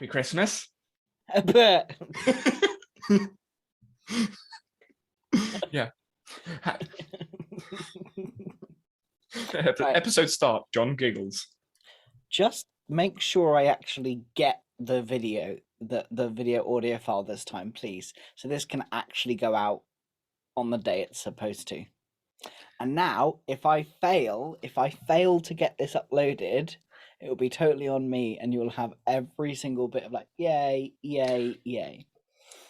Happy Christmas. But Yeah. Episode start, John giggles. just make sure I actually get the video, the video audio file this time, please. So this can actually go out on the day it's supposed to. And now, if I fail to get this uploaded, it will be totally on me, and you'll have every single bit of like, yay, yay, yay.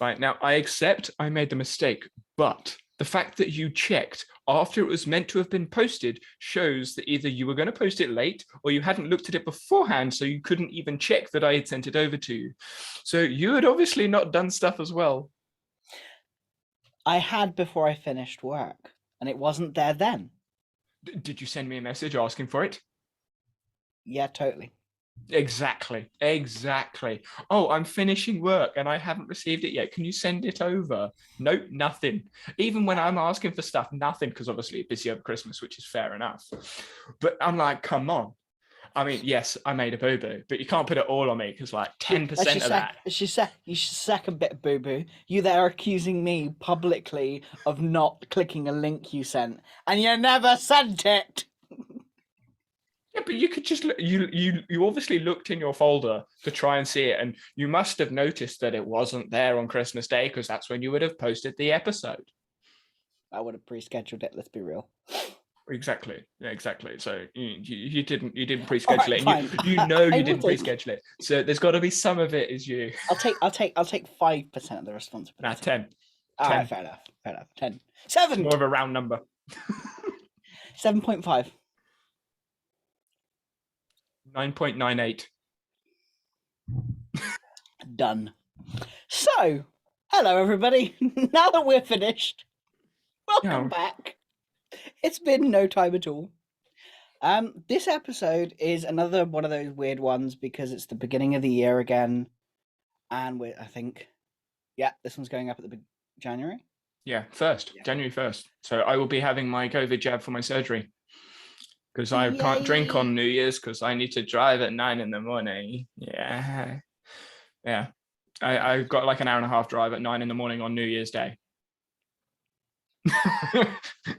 Right, now I accept I made the mistake, but the fact that you checked after it was meant to have been posted shows that either you were going to post it late or you hadn't looked at it beforehand, so you couldn't even check that I had sent it over to you. So you had obviously not done stuff as well. I had before I finished work, and it wasn't there then. Did you send me a message asking for it? Yeah, totally. Exactly. Oh, I'm finishing work and I haven't received it yet. Can you send it over? Nope, nothing. Even when I'm asking for stuff, nothing, because obviously busy over Christmas, which is fair enough. But I'm like, come on. I mean, yes, I made a boo-boo, but you can't put it all on me because like 10% of that. You second bit of boo-boo. You there accusing me publicly of not clicking a link you sent, and you never sent it. Yeah, but you could just look, you obviously looked in your folder to try and see it, and you must have noticed that it wasn't there on Christmas Day because that's when you would have posted the episode. I would have pre-scheduled it. Let's be real. Exactly. So you didn't pre-schedule it. Fine. And you didn't pre-schedule it. So there's got to be some of it is you. I'll take 5% of the responsibility. Nah, 10. All right, fair enough. 10. 7. It's more of a round number. 7.5. 9.98. Done. So, hello everybody. Now that we're finished, welcome back. It's been no time at all. This episode is another one of those weird ones because it's the beginning of the year again, and this one's going up at the January. Yeah, January 1st. So I will be having my COVID jab for my surgery. Because I can't drink on New Year's because I need to drive at 9 a.m. Yeah. I've got like an hour and a half drive at 9 a.m. on New Year's Day.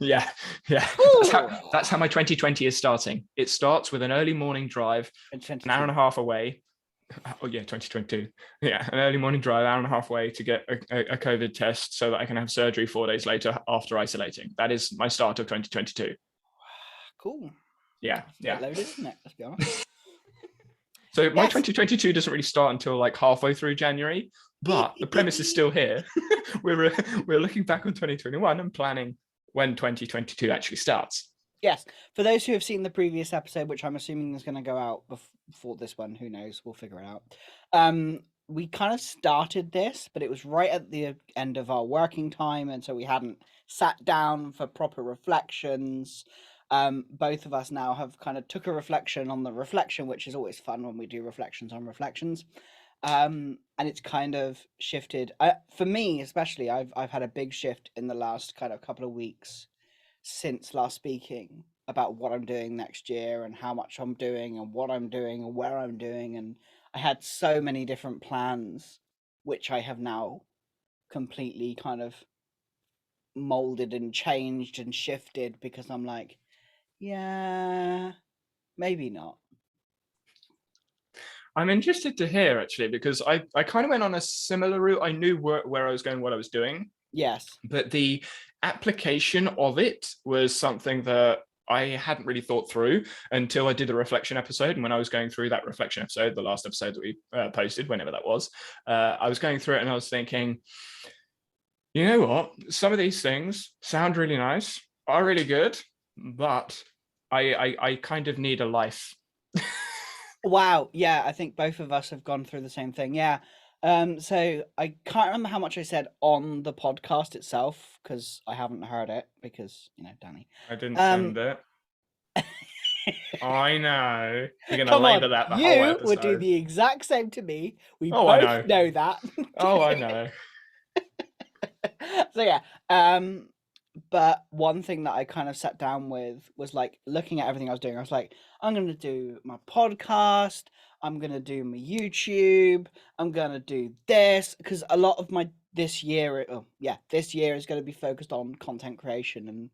Yeah. That's how my 2020 is starting. It starts with an early morning drive, an hour and a half away. Oh yeah, 2022. Yeah, an early morning drive, hour and a half away to get a COVID test so that I can have surgery 4 days later after isolating. That is my start of 2022. Cool. Yeah. Loaded, isn't it? Let's be honest. So my 2022 doesn't really start until like halfway through January, but the premise is still here. We're looking back on 2021 and planning when 2022 actually starts. Yes. For those who have seen the previous episode, which I'm assuming is going to go out before this one, who knows? We'll figure it out. We kind of started this, but it was right at the end of our working time, and so we hadn't sat down for proper reflections. Both of us now have kind of took a reflection on the reflection, which is always fun when we do reflections on reflections. And it's kind of shifted. For me, especially, I've had a big shift in the last kind of couple of weeks since last speaking about what I'm doing next year and how much I'm doing and what I'm doing and where I'm doing. And I had so many different plans, which I have now completely kind of molded and changed and shifted because I'm like, yeah, maybe not. I'm interested to hear actually, because I kind of went on a similar route. I knew where I was going, what I was doing. Yes. But the application of it was something that I hadn't really thought through until I did the reflection episode. And when I was going through that reflection episode, the last episode that we posted, whenever that was, I was going through it and I was thinking, you know what? Some of these things sound really nice, are really good, but I kind of need a life. Wow. Yeah, I think both of us have gone through the same thing. Yeah. So I can't remember how much I said on the podcast itself because I haven't heard it because, Danny. I didn't send it. I know. You're going to labor that the whole episode. You would do the exact same to me. We both I know that. Oh, I know. So yeah. But one thing that I kind of sat down with was like looking at everything I was doing. I was like, I'm going to do my podcast. I'm going to do my YouTube. I'm going to do this because a lot of my this year, this year is going to be focused on content creation and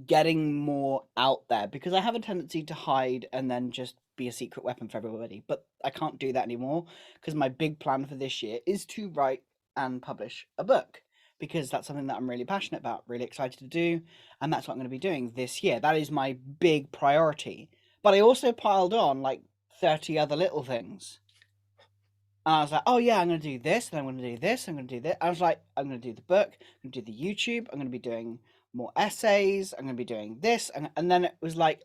getting more out there because I have a tendency to hide and then just be a secret weapon for everybody. But I can't do that anymore because my big plan for this year is to write and publish a book because that's something that I'm really passionate about, really excited to do. And that's what I'm going to be doing this year. That is my big priority. But I also piled on like 30 other little things. And I was like, oh yeah, I'm going to do this, and I'm going to do this, I'm going to do this. I was like, I'm going to do the book, I'm going to do the YouTube, I'm going to be doing more essays, I'm going to be doing this. And then it was like,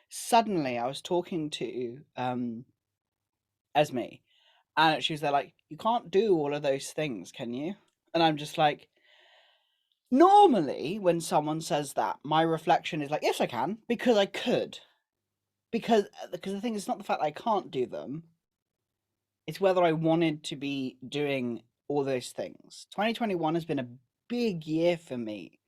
suddenly I was talking to Esme, and she was there like, you can't do all of those things, can you? And I'm just like, normally when someone says that, my reflection is like, yes, I can, because I could. Because the thing is not the fact that I can't do them, it's whether I wanted to be doing all those things. 2021 has been a big year for me.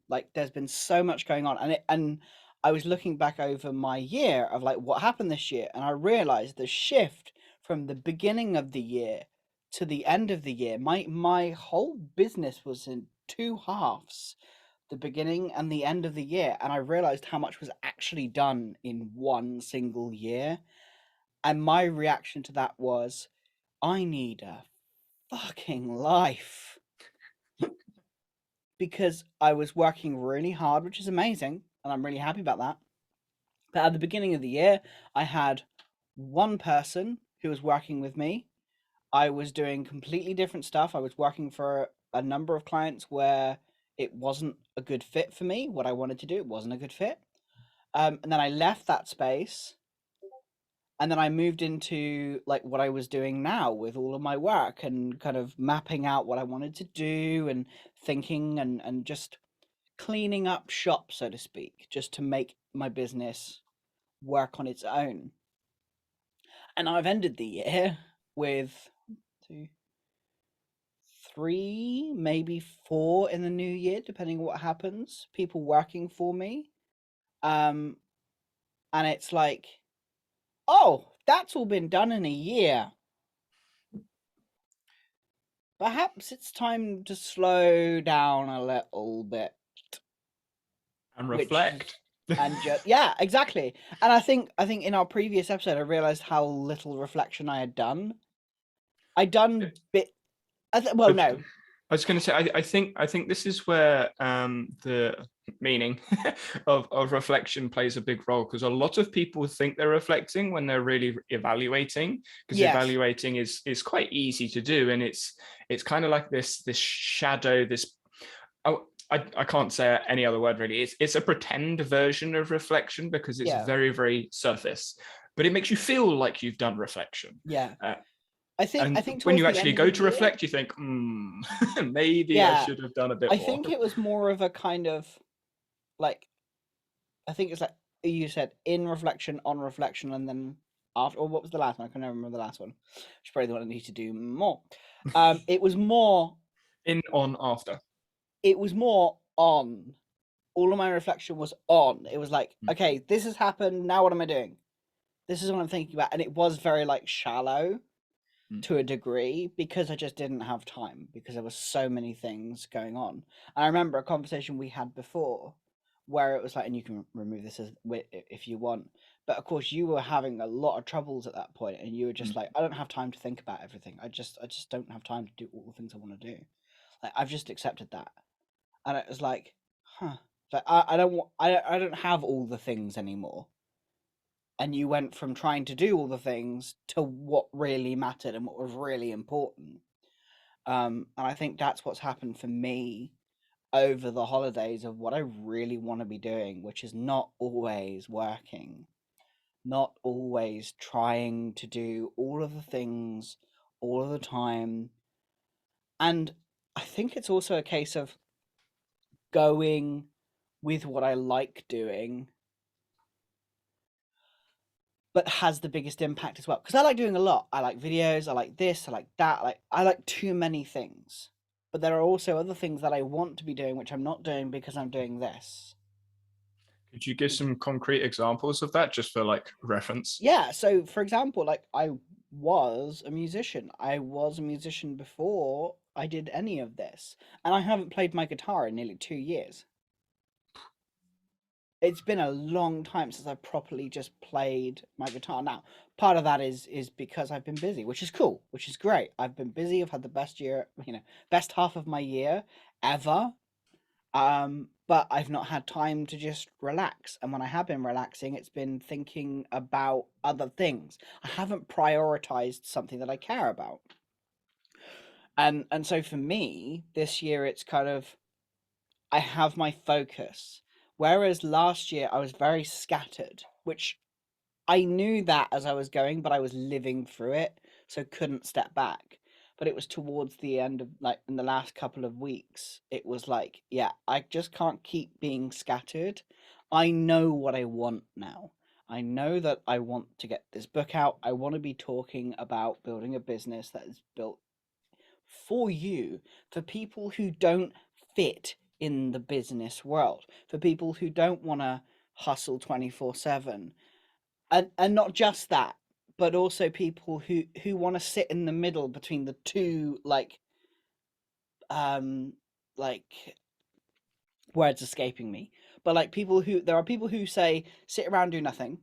Like there's been so much going on, and I was looking back over my year of like what happened this year, and I realized the shift from the beginning of the year to the end of the year. My whole business was in two halves, the beginning and the end of the year, and I realized how much was actually done in one single year. And my reaction to that was, I need a fucking life. Because I was working really hard, which is amazing, and I'm really happy about that. But at the beginning of the year, I had one person who was working with me. I was doing completely different stuff. I was working for a number of clients where it wasn't a good fit for me. What I wanted to do, it wasn't a good fit. And then I left that space, and then I moved into like what I was doing now with all of my work and kind of mapping out what I wanted to do and thinking and just cleaning up shop, so to speak, just to make my business work on its own. And I've ended the year with 2, 3, maybe 4 in the new year, depending on what happens, people working for me. And it's like, oh, that's all been done in a year. Perhaps it's time to slow down a little bit And which reflect. and just yeah, exactly. And I think in our previous episode I realized how little reflection I had done. I done bit well, no. I was going to say, I think this is where the meaning of reflection plays a big role, because a lot of people think they're reflecting when they're really evaluating, because Yes. evaluating is quite easy to do, and it's kind of like this shadow, this I can't say any other word really. It's a pretend version of reflection because it's very, very surface, but it makes you feel like you've done reflection. Yeah. I think when you the actually end go of to the year, reflect, you think, maybe I yeah, should have done a bit I more. think it was more of a kind of like, I think it's like you said, in reflection, on reflection, and then after. Or what was the last one? I can never remember the last one. Which is probably the one I need to do more. It was more In, on, after. It was more on. All of my reflection was on. It was like, okay, this has happened. Now what am I doing? This is what I'm thinking about. And it was very like shallow to a degree because I just didn't have time because there were so many things going on. And I remember a conversation we had before where it was like, and you can remove this as if you want, but of course you were having a lot of troubles at that point, and you were just like, I don't have time to think about everything. I just don't have time to do all the things I want to do. Like I've just accepted that, and it was like, huh. Like I don't want, I don't have all the things anymore. And you went from trying to do all the things to what really mattered and what was really important. And I think that's what's happened for me over the holidays of what I really want to be doing, which is not always working, not always trying to do all of the things all of the time. And I think it's also a case of going with what I like doing, but has the biggest impact as well. Because I like doing a lot. I like videos, I like this, I like that. I like too many things. But there are also other things that I want to be doing, which I'm not doing because I'm doing this. Could you give some concrete examples of that just for like reference? Yeah, so for example, like I was a musician. I was a musician before I did any of this, and I haven't played my guitar in nearly 2 years. It's been a long time since I properly just played my guitar. Now, part of that is because I've been busy, which is cool, which is great. I've been busy. I've had the best year, best half of my year ever. But I've not had time to just relax. And when I have been relaxing, it's been thinking about other things. I haven't prioritized something that I care about. And so for me, this year it's kind of I have my focus. Whereas last year I was very scattered, which I knew that as I was going, but I was living through it, so couldn't step back. But it was towards the end of like in the last couple of weeks, it was like, yeah, I just can't keep being scattered. I know what I want now. I know that I want to get this book out. I want to be talking about building a business that is built for you, for people who don't fit in the business world, for people who don't want to hustle 24/7, and not just that, but also people who want to sit in the middle between the two, um like words escaping me, but like people who there are people who say sit around, do nothing,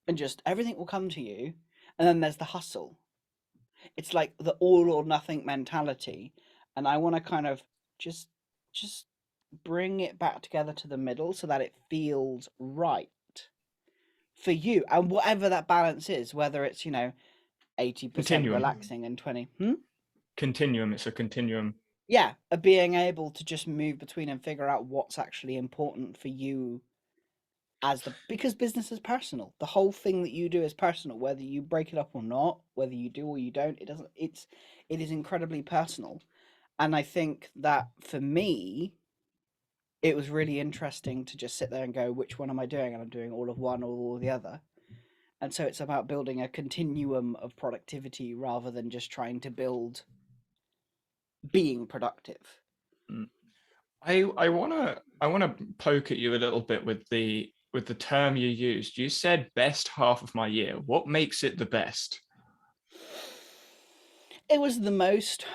and just everything will come to you, and then there's the hustle. It's like the all or nothing mentality, and I want to kind of just just bring it back together to the middle so that it feels right for you, and whatever that balance is, whether it's 80% Continuum. relaxing and 20 Continuum. It's a continuum. yeah, being able to just move between and figure out what's actually important for you, because business is personal. The whole thing that you do is personal, whether you break it up or not, whether you do or you don't. It is incredibly personal. And I think that for me, it was really interesting to just sit there and go, which one am I doing? And I'm doing all of one or all of the other. And so it's about building a continuum of productivity rather than just trying to build being productive. I wanna poke at you a little bit with the term you used. You said best half of my year. What makes it the best? It was the most.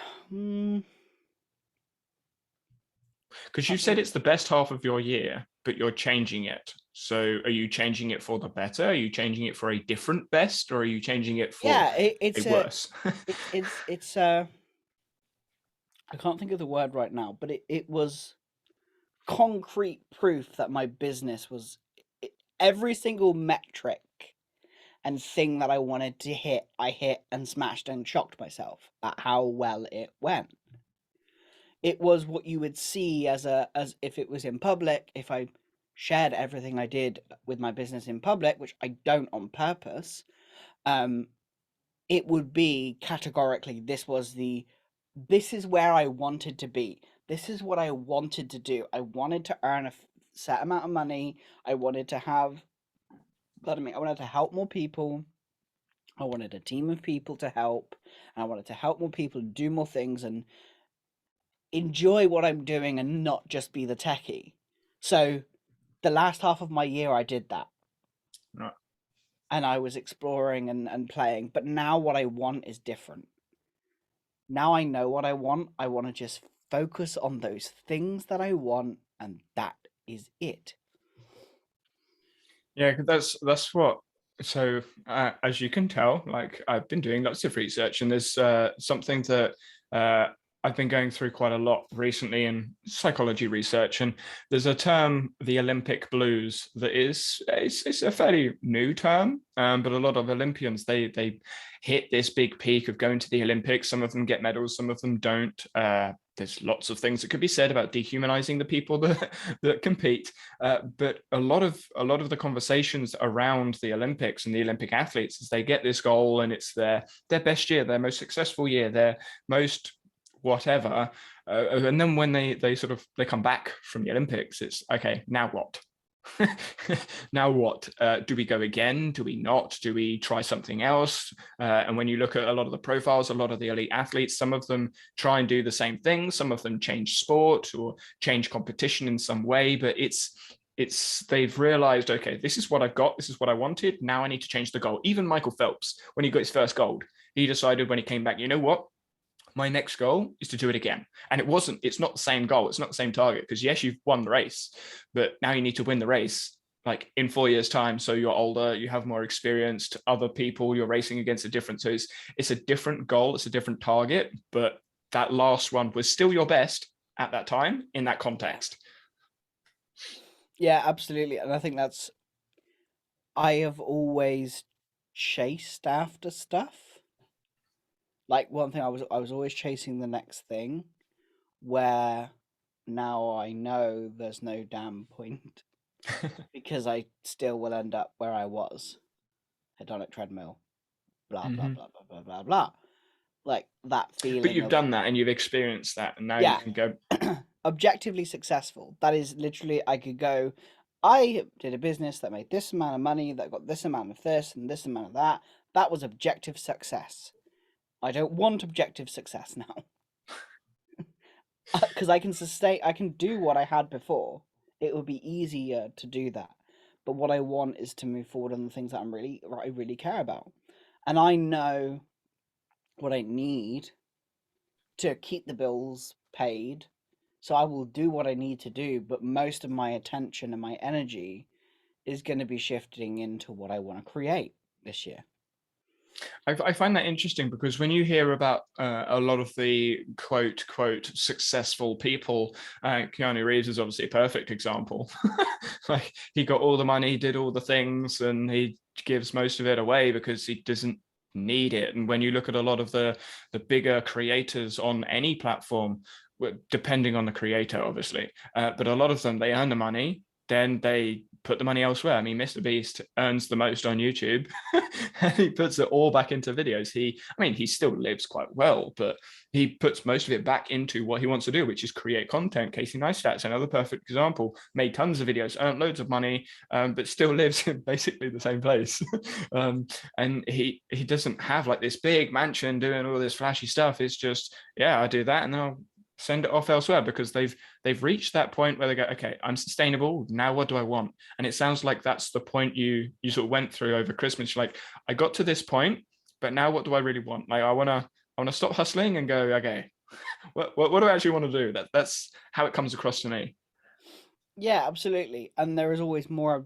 Because you Can't think said of. it's the best half of your year, but you're changing it. So are you changing it for the better? Are you changing it for a different best, or are you changing it for Yeah, a worse? it's I can't think of the word right now, but it was concrete proof that my business was every single metric and thing that I wanted to hit, I hit and smashed and shocked myself at how well it went. It was what you would see as if it was in public, if I shared everything I did with my business in public, which I don't on purpose. um it would be categorically this is where I wanted to be. This is what I wanted to do. I wanted to earn a set amount of money. I wanted to have, pardon me, I wanted to help more people. I wanted a team of people to help. And I wanted to help more people do more things and enjoy what I'm doing and not just be the techie. So the last half of my year, I did that. Right. And I was exploring and playing. But now what I want is different. Now I know what I want. I want to just focus on those things that I want, and that is it. Yeah, 'cause that's what. So as you can tell, like I've been doing lots of research, and there's something that uh, I've been going through quite a lot recently in psychology research, and there's a term, the Olympic blues, that is it's a fairly new term, but a lot of Olympians they hit this big peak of going to the Olympics. Some of them get medals, some of them don't. There's lots of things that could be said about dehumanizing the people that that compete. But a lot of the conversations around the Olympics and the Olympic athletes is they get this goal and it's their best year, their most successful year, their most whatever, and then when they come back from the Olympics, it's okay. Now what? Now what? Do we go again? Do we not? Do we try something else? And when you look at a lot of the profiles, a lot of the elite athletes, some of them try and do the same thing. Some of them change sport or change competition in some way, but they've realized, okay, this is what I've got, this is what I wanted. Now I need to change the goal. Even Michael Phelps, when he got his first gold, he decided when he came back, you know what? My next goal is to do it again. And it's not the same goal. It's not the same target, because yes, you've won the race, but now you need to win the race like in 4 years time. So you're older, you have more experience to other people, you're racing against a different. So it's a different goal. It's a different target, but that last one was still your best at that time in that context. Yeah, absolutely. And I think I have always chased after stuff. Like one thing, I was always chasing the next thing, where now I know there's no damn point because I still will end up where I was, hedonic treadmill, blah blah Mm-hmm. blah blah blah blah blah. Like that feeling. But you've done that and you've experienced that, and now you can go objectively successful. That is literally, I could go, I did a business that made this amount of money, that got this amount of this and this amount of that. That was objective success. I don't want objective success now. Because I can do what I had before. It would be easier to do that. But what I want is to move forward on the things that I really care about. And I know what I need to keep the bills paid. So I will do what I need to do, but most of my attention and my energy is going to be shifting into what I want to create this year. I find that interesting, because when you hear about a lot of the quote successful people, Keanu Reeves is obviously a perfect example. Like, he got all the money, did all the things, and he gives most of it away because he doesn't need it. And when you look at a lot of the bigger creators on any platform, depending on the creator, obviously, but a lot of them, they earn the money, then they put the money elsewhere. I mean, Mr. Beast earns the most on YouTube and he puts it all back into videos. He still lives quite well, but he puts most of it back into what he wants to do, which is create content. Casey Neistat's another perfect example, made tons of videos, earned loads of money, but still lives in basically the same place. And he doesn't have like this big mansion doing all this flashy stuff. It's just, yeah, I do that and then I'll send it off elsewhere, because they've reached that point where they go, okay, I'm sustainable. Now what do I want? And it sounds like that's the point you sort of went through over Christmas. You're like, I got to this point, but now what do I really want? Like, I want to stop hustling and go, okay, what do I actually want to do? That's how it comes across to me. Yeah, absolutely. And there is always more.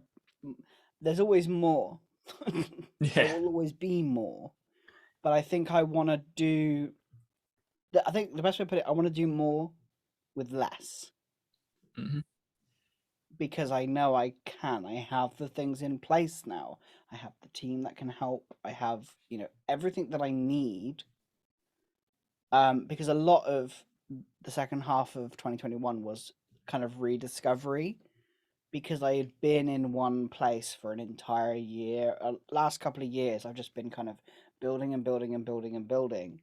There's always more. There Yeah. will always be more. But I think I want to do. I think the best way to put it, I want to do more with less. Mm-hmm. Because I know I can. I have the things in place now. I have the team that can help. I have, everything that I need. Because a lot of the second half of 2021 was kind of rediscovery, because I had been in one place for an entire year. Last couple of years, I've just been kind of building and building and building and building,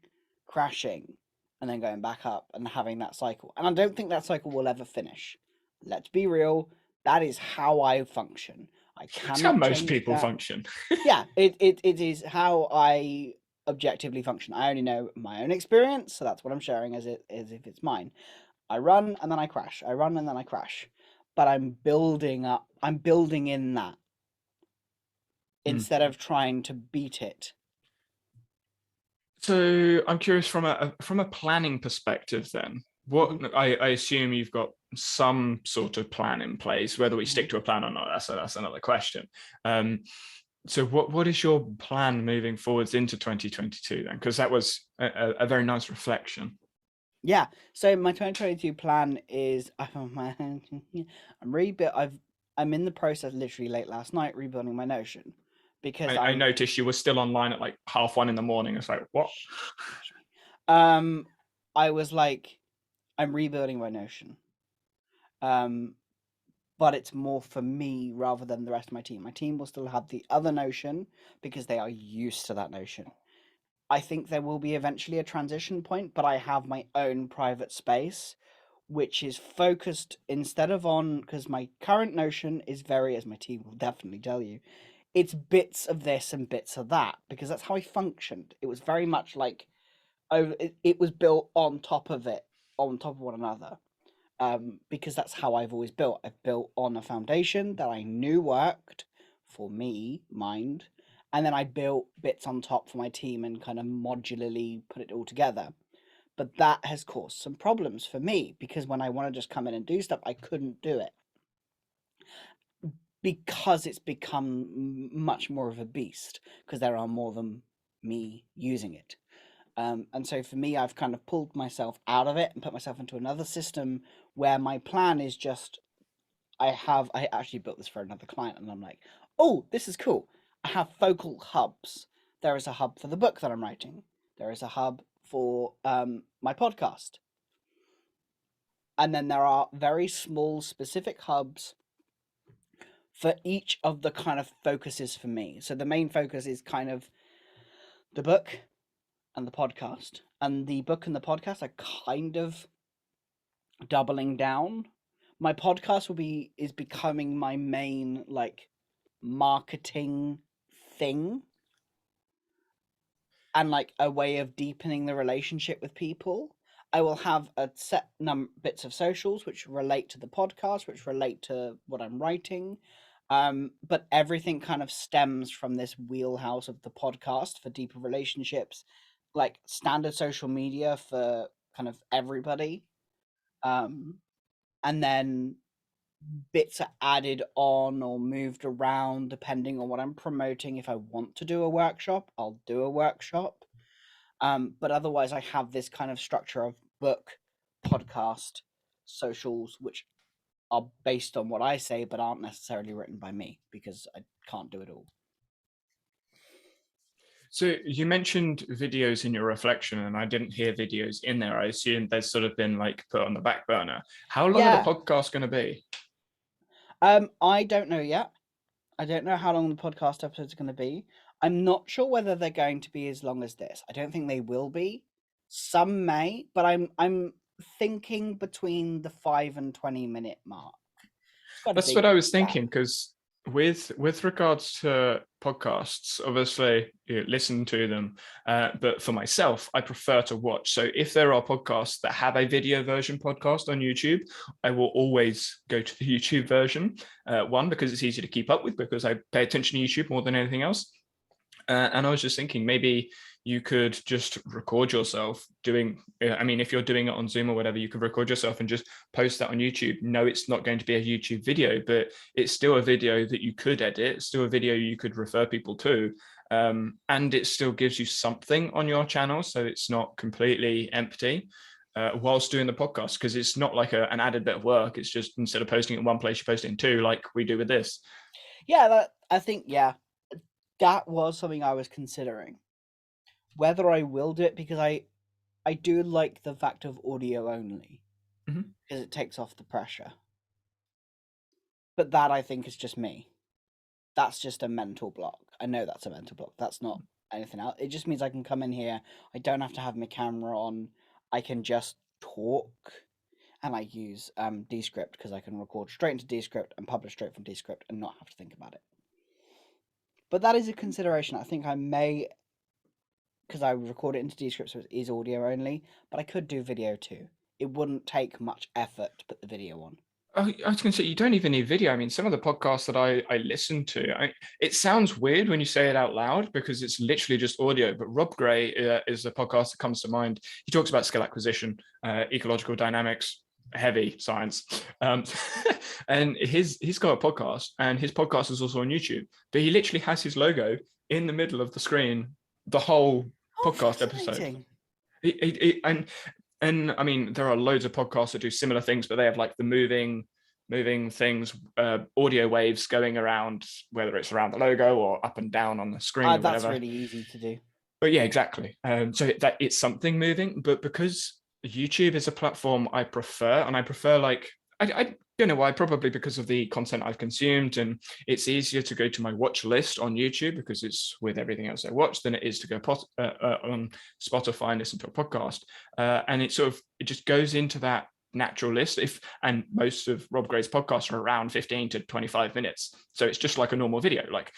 crashing, and then going back up and having that cycle. And I don't think that cycle will ever finish. Let's be real. That is how I function. I It's how cannot most change people that. function. Yeah, it is how I objectively function. I only know my own experience, so that's what I'm sharing as if it's mine. I run and then I crash. I run and then I crash. But I'm building up. I'm building in that instead of trying to beat it. So I'm curious, from a planning perspective, then what I assume you've got some sort of plan in place. Whether we stick to a plan or not, that's another question. So what is your plan moving forwards into 2022 then? Because that was a very nice reflection. Yeah. So my 2022 plan is I'm in the process, literally late last night, rebuilding my Notion, because I noticed you were still online at like 1:30 in the morning. It's like, what? I was like, I'm rebuilding my Notion. But it's more for me rather than the rest of my team. My team will still have the other Notion because they are used to that Notion. I think there will be eventually a transition point, but I have my own private space, which is focused instead of on, because my current Notion is very, as my team will definitely tell you, it's bits of this and bits of that, because that's how I functioned. It was very much like it was built on top of one another. because that's how I've always built. I've built on a foundation that I knew worked for me, mind, and then I built bits on top for my team and kind of modularly put it all together. But that has caused some problems for me because when I want to just come in and do stuff, I couldn't do it because it's become much more of a beast because there are more than me using it. And so for me, I've kind of pulled myself out of it and put myself into another system where my plan is just I actually built this for another client and I'm like, oh, this is cool. I have focal hubs. There is a hub for the book that I'm writing. There is a hub for my podcast. And then there are very small specific hubs for each of the kind of focuses for me. So the main focus is kind of the book and the podcast. And the book and the podcast are kind of doubling down. My podcast is becoming my main like marketing thing and like a way of deepening the relationship with people. I will have a set bits of socials which relate to the podcast, which relate to what I'm writing. But everything kind of stems from this wheelhouse of the podcast for deeper relationships, like standard social media for kind of everybody. And then bits are added on or moved around depending on what I'm promoting. If I want to do a workshop, I'll do a workshop. But otherwise, I have this kind of structure of book, podcast, socials, which are based on what I say, but aren't necessarily written by me because I can't do it all. So you mentioned videos in your reflection, and I didn't hear videos in there. I assume they've sort of been like put on the back burner. How long are the podcasts going to be? I don't know yet. I don't know how long the podcast episodes are going to be. I'm not sure whether they're going to be as long as this. I don't think they will be. Some may, but I'm thinking between the 5 and 20-minute mark. That's what I was thinking, because with regards to podcasts, obviously you listen to them, but for myself, I prefer to watch. So if there are podcasts that have a video version podcast on YouTube, I will always go to the YouTube version. One, because it's easy to keep up with, because I pay attention to YouTube more than anything else. And I was just thinking, maybe you could just record yourself doing, I mean, if you're doing it on Zoom or whatever, you could record yourself and just post that on YouTube. No, it's not going to be a YouTube video, but it's still a video that you could edit, it's still a video you could refer people to. And it still gives you something on your channel, so it's not completely empty. Whilst doing the podcast, because it's not like an added bit of work. It's just instead of posting it in one place, you post it in two, like we do with this. Yeah, I think, that was something I was considering. Whether I will do it, because I do like the fact of audio only, because it takes off the pressure. But that, I think, is just me. That's just a mental block. I know that's a mental block. That's not anything else. It just means I can come in here. I don't have to have my camera on. I can just talk. And I use Descript because I can record straight into Descript and publish straight from Descript and not have to think about it. But that is a consideration. I think I may, because I record it into Descript, so it is audio only, but I could do video too. It wouldn't take much effort to put the video on. I was going to say, you don't even need video. I mean, some of the podcasts that I listen to, it sounds weird when you say it out loud because it's literally just audio. But Rob Gray is a podcast that comes to mind. He talks about skill acquisition, ecological dynamics, heavy science. And he's got a podcast, and his podcast is also on YouTube. But he literally has his logo in the middle of the screen, the whole podcast episode. And I mean, there are loads of podcasts that do similar things, but they have like the moving things, audio waves going around, whether it's around the logo or up and down on the screen or whatever. That's really easy to do. But yeah, exactly. So that it's something moving, but because YouTube is a platform I prefer, and I prefer like, I don't know why, probably because of the content I've consumed, and it's easier to go to my watch list on YouTube because it's with everything else I watch than it is to go on Spotify and listen to a podcast. And it just goes into that natural list. And most of Rob Gray's podcasts are around 15 to 25 minutes. So it's just like a normal video. Like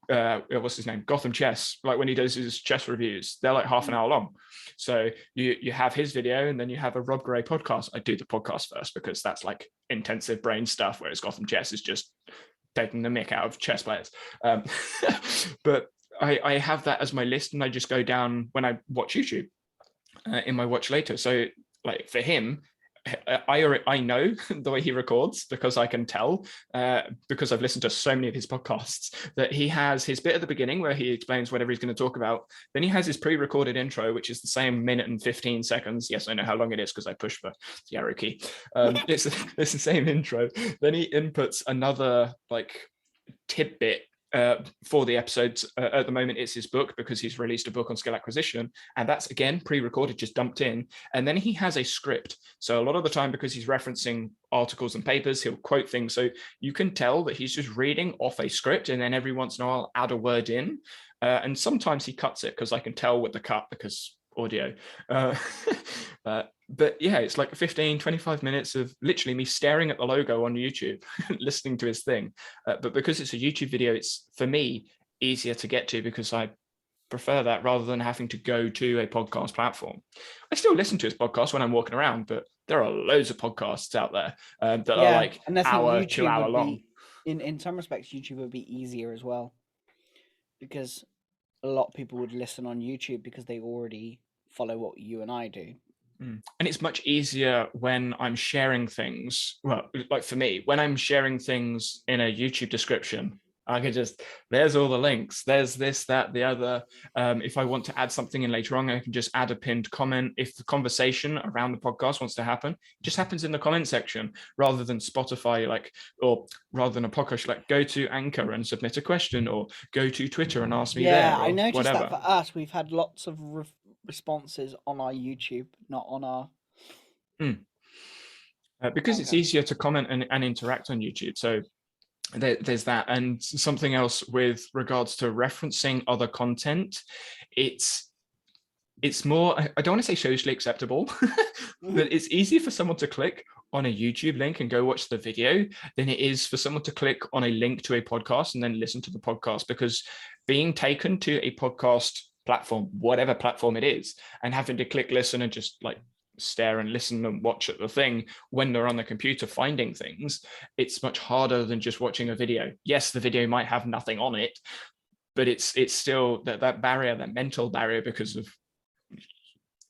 what's his name, Gotham Chess, like when he does his chess reviews, they're like half an hour long. So you have his video, and then you have a Rob Gray podcast. I do the podcast first because that's like intensive brain stuff, whereas Gotham Chess is just taking the mick out of chess players. But I have that as my list, and I just go down when I watch YouTube in my watch later. So like for him, I know the way he records, because I can tell, because I've listened to so many of his podcasts, that he has his bit at the beginning where he explains whatever he's going to talk about. Then he has his pre-recorded intro, which is the same minute and 15 seconds. Yes, I know how long it is because I push the arrow key. It's the same intro. Then he inputs another like tidbit for the episodes. At the moment, it's his book, because he's released a book on skill acquisition, and that's again pre-recorded, just dumped in. And then he has a script. So a lot of the time, because he's referencing articles and papers, he'll quote things. So you can tell that he's just reading off a script, and then every once in a while add a word in. And sometimes he cuts it, because I can tell with the cut, because audio. But yeah, it's like 15, 25 minutes of literally me staring at the logo on YouTube, listening to his thing. But because it's a YouTube video, it's, for me, easier to get to, because I prefer that rather than having to go to a podcast platform. I still listen to his podcast when I'm walking around, but there are loads of podcasts out there that are like hour, 2 hour long. In some respects, YouTube would be easier as well, because a lot of people would listen on YouTube because they already follow what you and I do. And it's much easier when I'm sharing things. Well, like for me, when I'm sharing things in a YouTube description, I can just, there's all the links. There's this, that, the other. If I want to add something in later on, I can just add a pinned comment. If the conversation around the podcast wants to happen, it just happens in the comment section, rather than Spotify, or rather than a podcast, like go to Anchor and submit a question, or go to Twitter and ask me there. Yeah, I noticed whatever. that for us, we've had lots of responses on our YouTube, not on our... Because it's easier to comment and interact on YouTube. So there's that. And something else with regards to referencing other content, it's more, I don't want to say socially acceptable, but it's easier for someone to click on a YouTube link and go watch the video than it is for someone to click on a link to a podcast and then listen to the podcast. Because being taken to a podcast platform, whatever platform it is, and having to click listen and just like stare and listen and watch at the thing when they're on the computer finding things, it's much harder than just watching a video. Yes, the video might have nothing on it, but it's still that barrier, that mental barrier, because of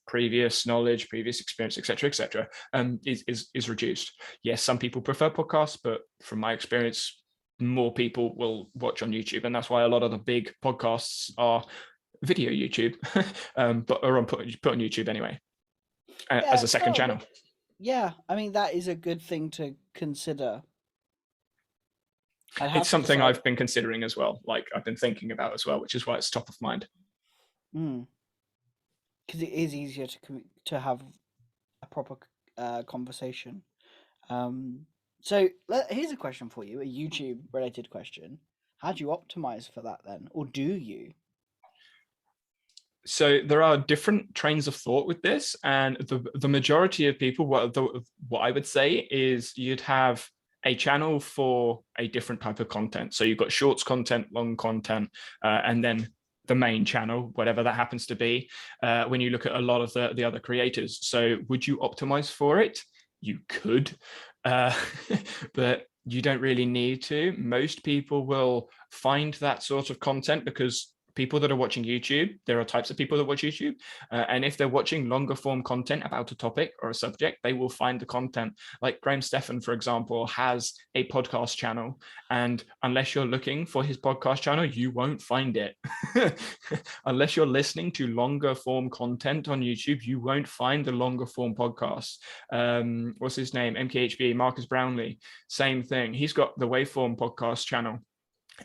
previous knowledge, previous experience, etc., is reduced. Yes, some people prefer podcasts, but from my experience, more people will watch on YouTube, and that's why a lot of the big podcasts are video YouTube, but are put on YouTube anyway. As a second channel. Yeah, I mean, that is a good thing to consider. It's something I've been considering as well, like I've been thinking about as well, which is why it's top of mind. Because it is easier to have a proper conversation. So here's a question for you, a YouTube related question. How do you optimize for that then? Or do you? So there are different trains of thought with this, and the majority of people, what I would say is you'd have a channel for a different type of content. So you've got shorts content, long content, and then the main channel, whatever that happens to be, when you look at a lot of the other creators. So would you optimize for it? You could, but you don't really need to. Most people will find that sort of content, because people that are watching YouTube, there are types of people that watch YouTube. And if they're watching longer form content about a topic or a subject, they will find the content. Like Graham Stephan, for example, has a podcast channel. And unless you're looking for his podcast channel, you won't find it. Unless you're listening to longer form content on YouTube, you won't find the longer form podcasts. What's his name? MKHB, Marcus Brownlee, same thing. He's got the Waveform podcast channel.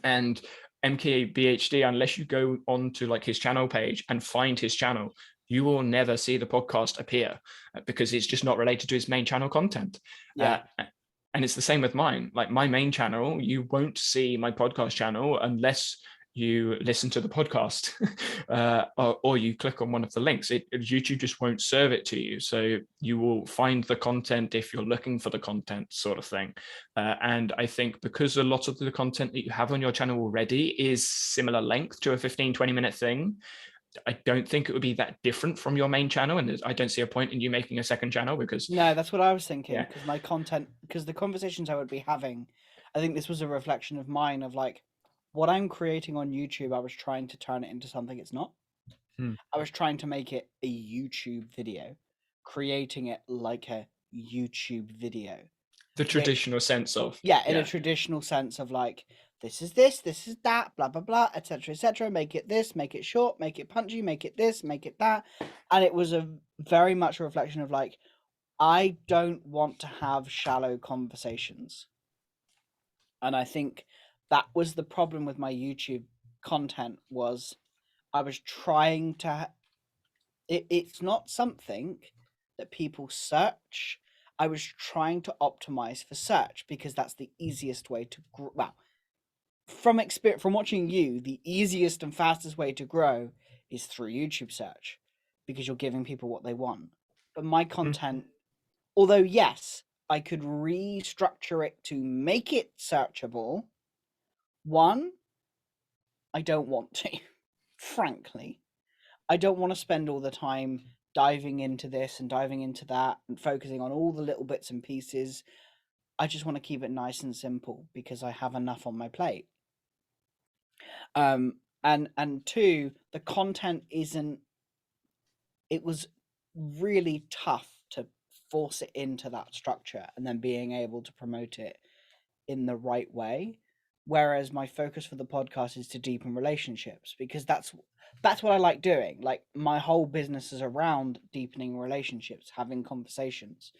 And MKBHD, unless you go onto like his channel page and find his channel, you will never see the podcast appear, because it's just not related to his main channel content. And it's the same with mine. Like my main channel, you won't see my podcast channel unless you listen to the podcast or you click on one of the links. YouTube just won't serve it to you. So you will find the content if you're looking for the content, sort of thing. And I think because a lot of the content that you have on your channel already is similar length to a 15-20 minute thing, I don't think it would be that different from your main channel. And I don't see a point in you making a second channel because... No, that's what I was thinking. Yeah. Because my content, because the conversations I would be having, I think this was a reflection of mine of like what I'm creating on YouTube. I was trying to turn it into something it's not. I was trying to make it a YouTube video, creating it like a YouTube video. The traditional sense of... Yeah, in a traditional sense of like, this is that, blah, blah, blah, etc., etc. Make it this, make it short, make it punchy, make it this, make it that. And it was a very much a reflection of like, I don't want to have shallow conversations. And I think that was the problem with my YouTube content was I was trying to... It's not something that people search. I was trying to optimize for search because that's the easiest way to grow. Well, from experience, from watching you, the easiest and fastest way to grow is through YouTube search because you're giving people what they want. But my content, although yes, I could restructure it to make it searchable. One, I don't want to, frankly. I don't want to spend all the time diving into this and diving into that and focusing on all the little bits and pieces. I just want to keep it nice and simple because I have enough on my plate. And two, the content isn't... It was really tough to force it into that structure and then being able to promote it in the right way. Whereas my focus for the podcast is to deepen relationships because that's what I like doing. Like my whole business is around deepening relationships, having conversations,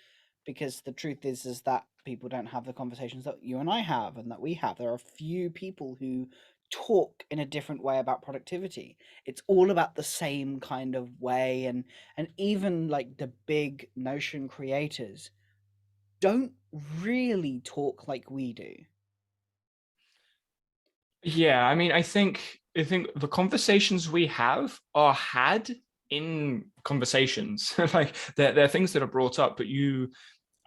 because the truth is that people don't have the conversations that you and I have and that we have. There are few people who talk in a different way about productivity. It's all about the same kind of way. And even like the big Notion creators don't really talk like we do. Yeah, I mean, I think the conversations we have are had in conversations. Like they're things that are brought up, but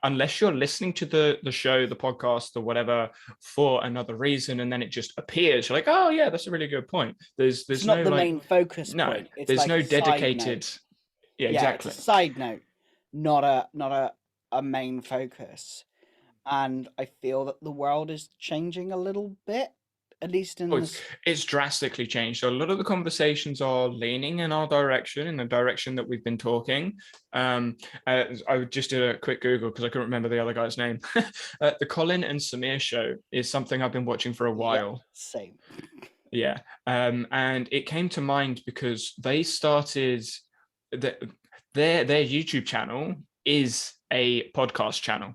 unless you're listening to the show, the podcast, or whatever for another reason, and then it just appears, you're like, oh yeah, that's a really good point. There's it's no not the like, main focus no, point. It's there's like no dedicated. Yeah, exactly. It's a side note, not a main focus. And I feel that the world is changing a little bit, at least in it's drastically changed. So a lot of the conversations are leaning in our direction, in the direction that we've been talking. I just did a quick Google because I couldn't remember the other guy's name. The Colin and Samir show is something I've been watching for a while. Yep, same. Yeah. And it came to mind because they started their YouTube channel is a podcast channel.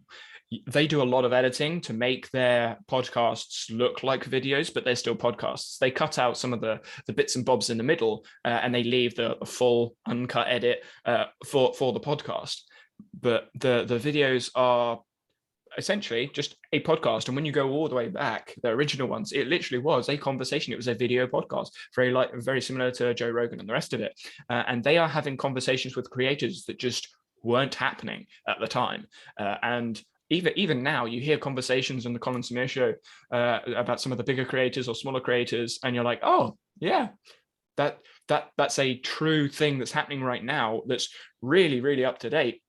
They do a lot of editing to make their podcasts look like videos, but they're still podcasts. They cut out some of the bits and bobs in the middle, and they leave the full uncut edit for the podcast. But the videos are essentially just a podcast. And when you go all the way back, the original ones, it literally was a conversation. It was a video podcast, very similar to Joe Rogan and the rest of it. And they are having conversations with creators that just weren't happening at the time. And even now, you hear conversations on the Colin Samir show about some of the bigger creators or smaller creators, and you're like, oh yeah, that's a true thing that's happening right now. That's really, really up to date.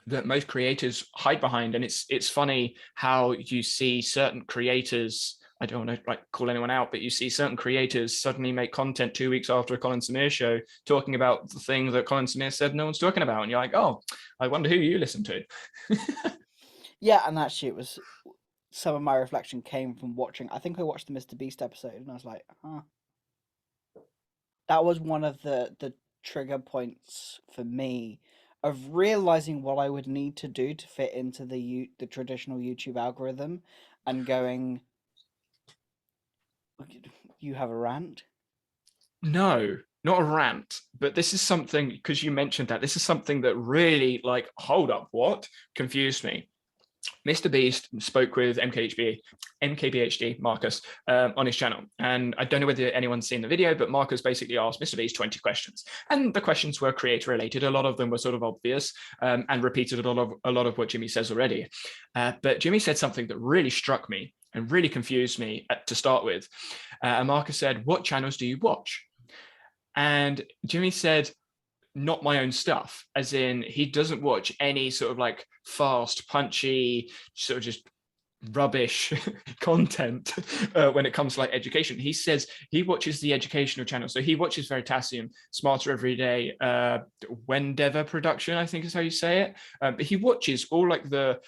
That most creators hide behind. And it's funny how you see certain creators, I don't want to like call anyone out, but you see certain creators suddenly make content 2 weeks after a Colin Samir show talking about the thing that Colin Samir said no one's talking about. And you're like, oh, I wonder who you listen to. Yeah, and actually it was some of my reflection came from watching, I think I watched the Mr. Beast episode and I was like, huh. That was one of the trigger points for me of realizing what I would need to do to fit into the traditional YouTube algorithm and going, you have a rant? No, not a rant, but this is something, because you mentioned that, this is something that really, like, hold up, what? Confused me. Mr. Beast spoke with MKBHD Marcus on his channel. And I don't know whether anyone's seen the video, but Marcus basically asked Mr. Beast 20 questions. And the questions were creator related. A lot of them were sort of obvious and repeated a lot of what Jimmy says already. But Jimmy said something that really struck me and really confused me to start with. And Marcus said, "What channels do you watch?" And Jimmy said, "Not my own stuff," as in he doesn't watch any sort of like fast, punchy, sort of just rubbish content when it comes to like education. He says he watches the educational channel. So he watches Veritasium, Smarter Every Day, Wendever Production, I think is how you say it. But he watches all like the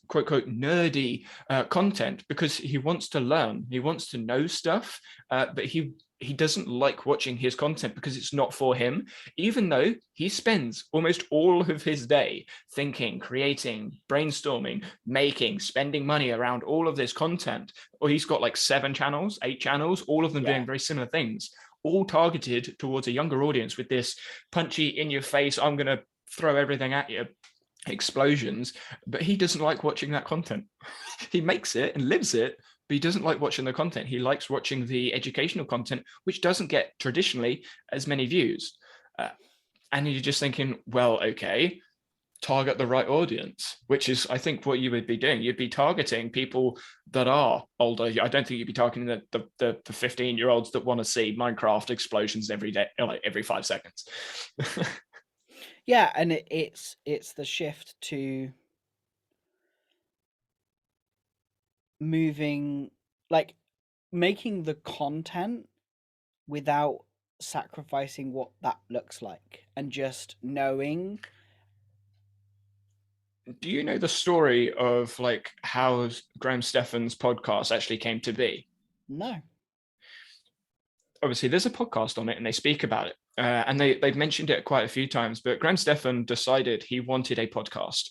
quote quote nerdy content because he wants to learn. He wants to know stuff, but he doesn't like watching his content because it's not for him, even though he spends almost all of his day thinking, creating, brainstorming, making, spending money around all of this content. Or he's got like 7 channels, 8 channels, all of them doing very similar things, all targeted towards a younger audience with this punchy, in your face, I'm going to throw everything at you explosions. But he doesn't like watching that content. He makes it and lives it, but he doesn't like watching the content. He likes watching the educational content, which doesn't get traditionally as many views. And you're just thinking, well, okay, target the right audience, which is, I think, what you would be doing. You'd be targeting people that are older. I don't think you'd be targeting the 15-year-olds that want to see Minecraft explosions every day, like every 5 seconds. Yeah, and it's the shift to moving, like making the content without sacrificing what that looks like, and just knowing. Do you know the story of like how Graham Stephan's podcast actually came to be? No. Obviously, there's a podcast on it and they speak about it. And they've mentioned it quite a few times, but Graham Stephan decided he wanted a podcast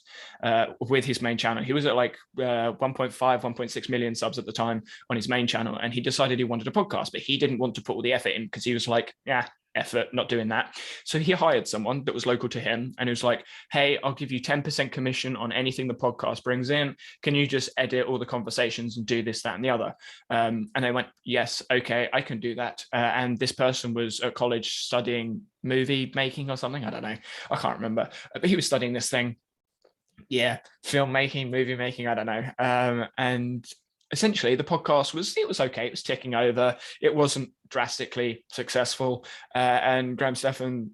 with his main channel. He was at like 1.5, 1.6 million subs at the time on his main channel, and he decided he wanted a podcast, but he didn't want to put all the effort in because he was like, yeah, effort, not doing that. So he hired someone that was local to him, and he was like, hey, I'll give you 10% commission on anything the podcast brings in. Can you just edit all the conversations and do this, that, and the other? And they went, yes, okay, I can do that. And this person was at college studying movie making or something. I don't know. I can't remember. But he was studying this thing. Yeah, filmmaking, movie making, I don't know. And essentially the podcast was okay. It was ticking over. It wasn't drastically successful. And Graham Stephan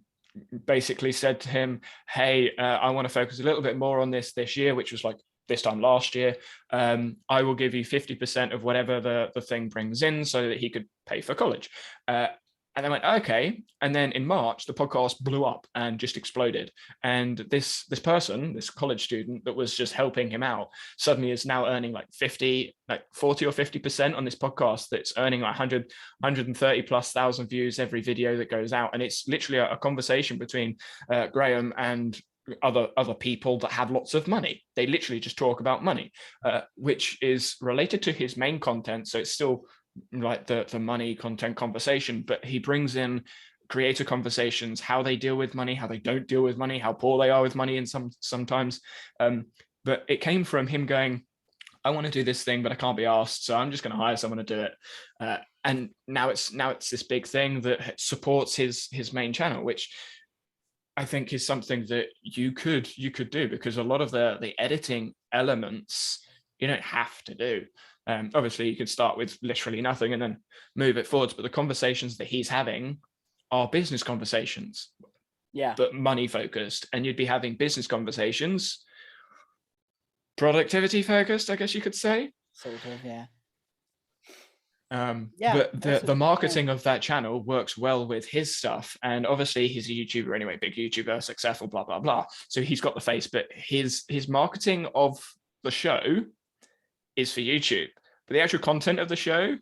basically said to him, hey, I want to focus a little bit more on this year, which was like this time last year. I will give you 50% of whatever the thing brings in so that he could pay for college. And they went, okay. And then in March, the podcast blew up and just exploded. And this person, this college student that was just helping him out, suddenly is now earning like 40 or 50% on this podcast that's earning like 130 plus thousand views every video that goes out. And it's literally a conversation between Graham and other people that have lots of money. They literally just talk about money, which is related to his main content. So it's still like the money content conversation, but he brings in creator conversations, how they deal with money, how they don't deal with money, how poor they are with money, and sometimes. But it came from him going, I want to do this thing, but I can't be asked, so I'm just going to hire someone to do it. And now it's this big thing that supports his main channel, which I think is something that you could do, because a lot of the editing elements you don't have to do. Obviously, you could start with literally nothing and then move it forwards. But the conversations that he's having are business conversations, but money focused. And you'd be having business conversations, productivity focused, I guess you could say. Sort of, yeah. But the marketing of that channel works well with his stuff. And obviously he's a YouTuber anyway, big YouTuber, successful, blah, blah, blah. So he's got the face, but his marketing of the show is for YouTube. But the actual content of the show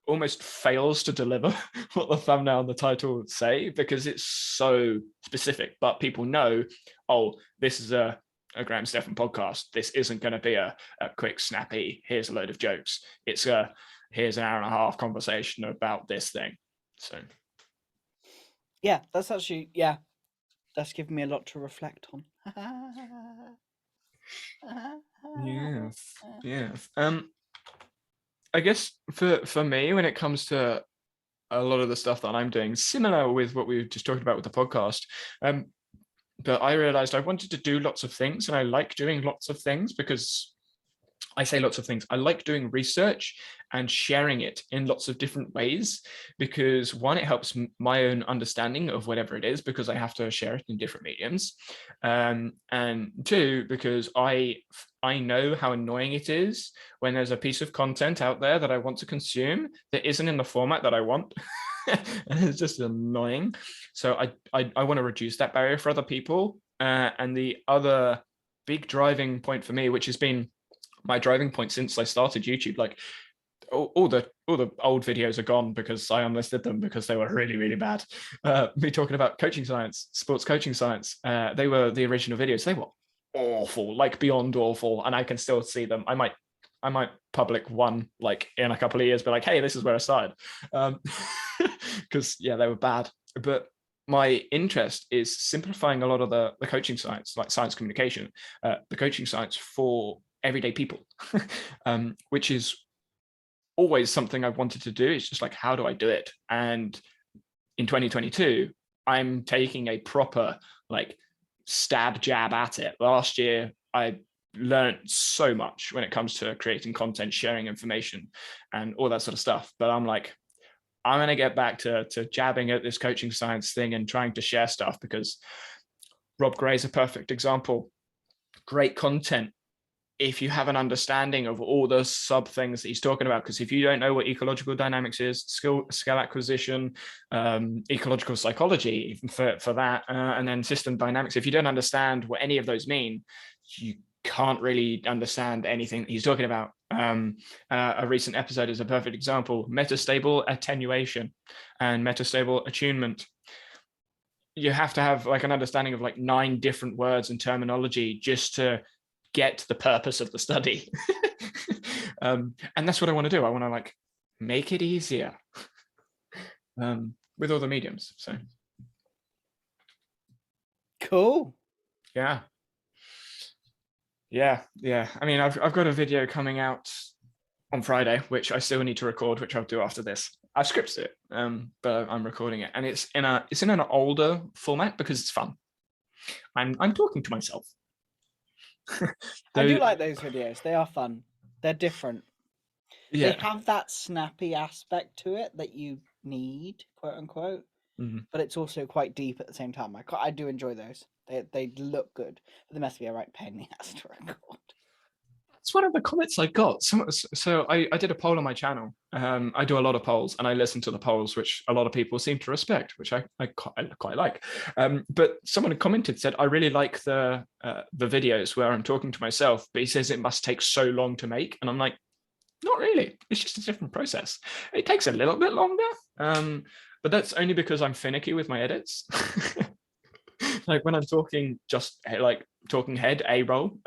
almost fails to deliver what the thumbnail and the title would say, because it's so specific. But people know, oh, this is a Graham Stephan podcast. This isn't going to be a quick, snappy, here's a load of jokes. It's here's an hour and a half conversation about this thing. So yeah, that's actually, that's given me a lot to reflect on. Yes, yes. I guess for me, when it comes to a lot of the stuff that I'm doing, similar with what we were just talking about with the podcast, but I realized I wanted to do lots of things, and I like doing lots of things because I say lots of things. I like doing research and sharing it in lots of different ways because one, it helps my own understanding of whatever it is because I have to share it in different mediums, and two, because I know how annoying it is when there's a piece of content out there that I want to consume that isn't in the format that I want. And it's just annoying. So I want to reduce that barrier for other people. And the other big driving point for me, which has been my driving point since I started YouTube, like all the old videos are gone because I unlisted them because they were really, really bad. Me talking about coaching science, sports coaching science, they were the original videos. They were awful, like beyond awful, and I can still see them. I might public one like in a couple of years, but like, hey, this is where I started, because yeah, they were bad. But my interest is simplifying a lot of the coaching science, like science communication, the coaching science for everyday people, which is always something I've wanted to do. It's just like, how do I do it? And in 2022, I'm taking a proper like stab jab at it. Last year, I learned so much when it comes to creating content, sharing information, and all that sort of stuff. But I'm like, I'm going to get back to jabbing at this coaching science thing and trying to share stuff because Rob Gray is a perfect example. Great content if you have an understanding of all the sub things that he's talking about. Because if you don't know what ecological dynamics is, scale acquisition, ecological psychology, even for that, and then system dynamics, if you don't understand what any of those mean, you can't really understand anything that he's talking about. A recent episode is a perfect example: metastable attenuation and metastable attunement. You have to have like an understanding of like 9 different words and terminology just to get the purpose of the study. And that's what I want to do. I want to like make it easier with all the mediums. So Cool. yeah. I mean, I've got a video coming out on Friday, which I still need to record, which I'll do after this. I've scripted it, but I'm recording it, and it's in an older format because it's fun. I'm talking to myself. I do like those videos. They are fun. They're different. Yeah. They have that snappy aspect to it that you need, quote unquote, but it's also quite deep at the same time. I do enjoy those. They look good, but they must be a right pain in the ass to record. It's one of the comments I got. So I did a poll on my channel. I do a lot of polls, and I listen to the polls, which a lot of people seem to respect, which I quite like. But someone commented, said, I really like the videos where I'm talking to myself, but he says it must take so long to make. And I'm like, not really. It's just a different process. It takes a little bit longer, but that's only because I'm finicky with my edits. Like when I'm talking just like talking head A-roll,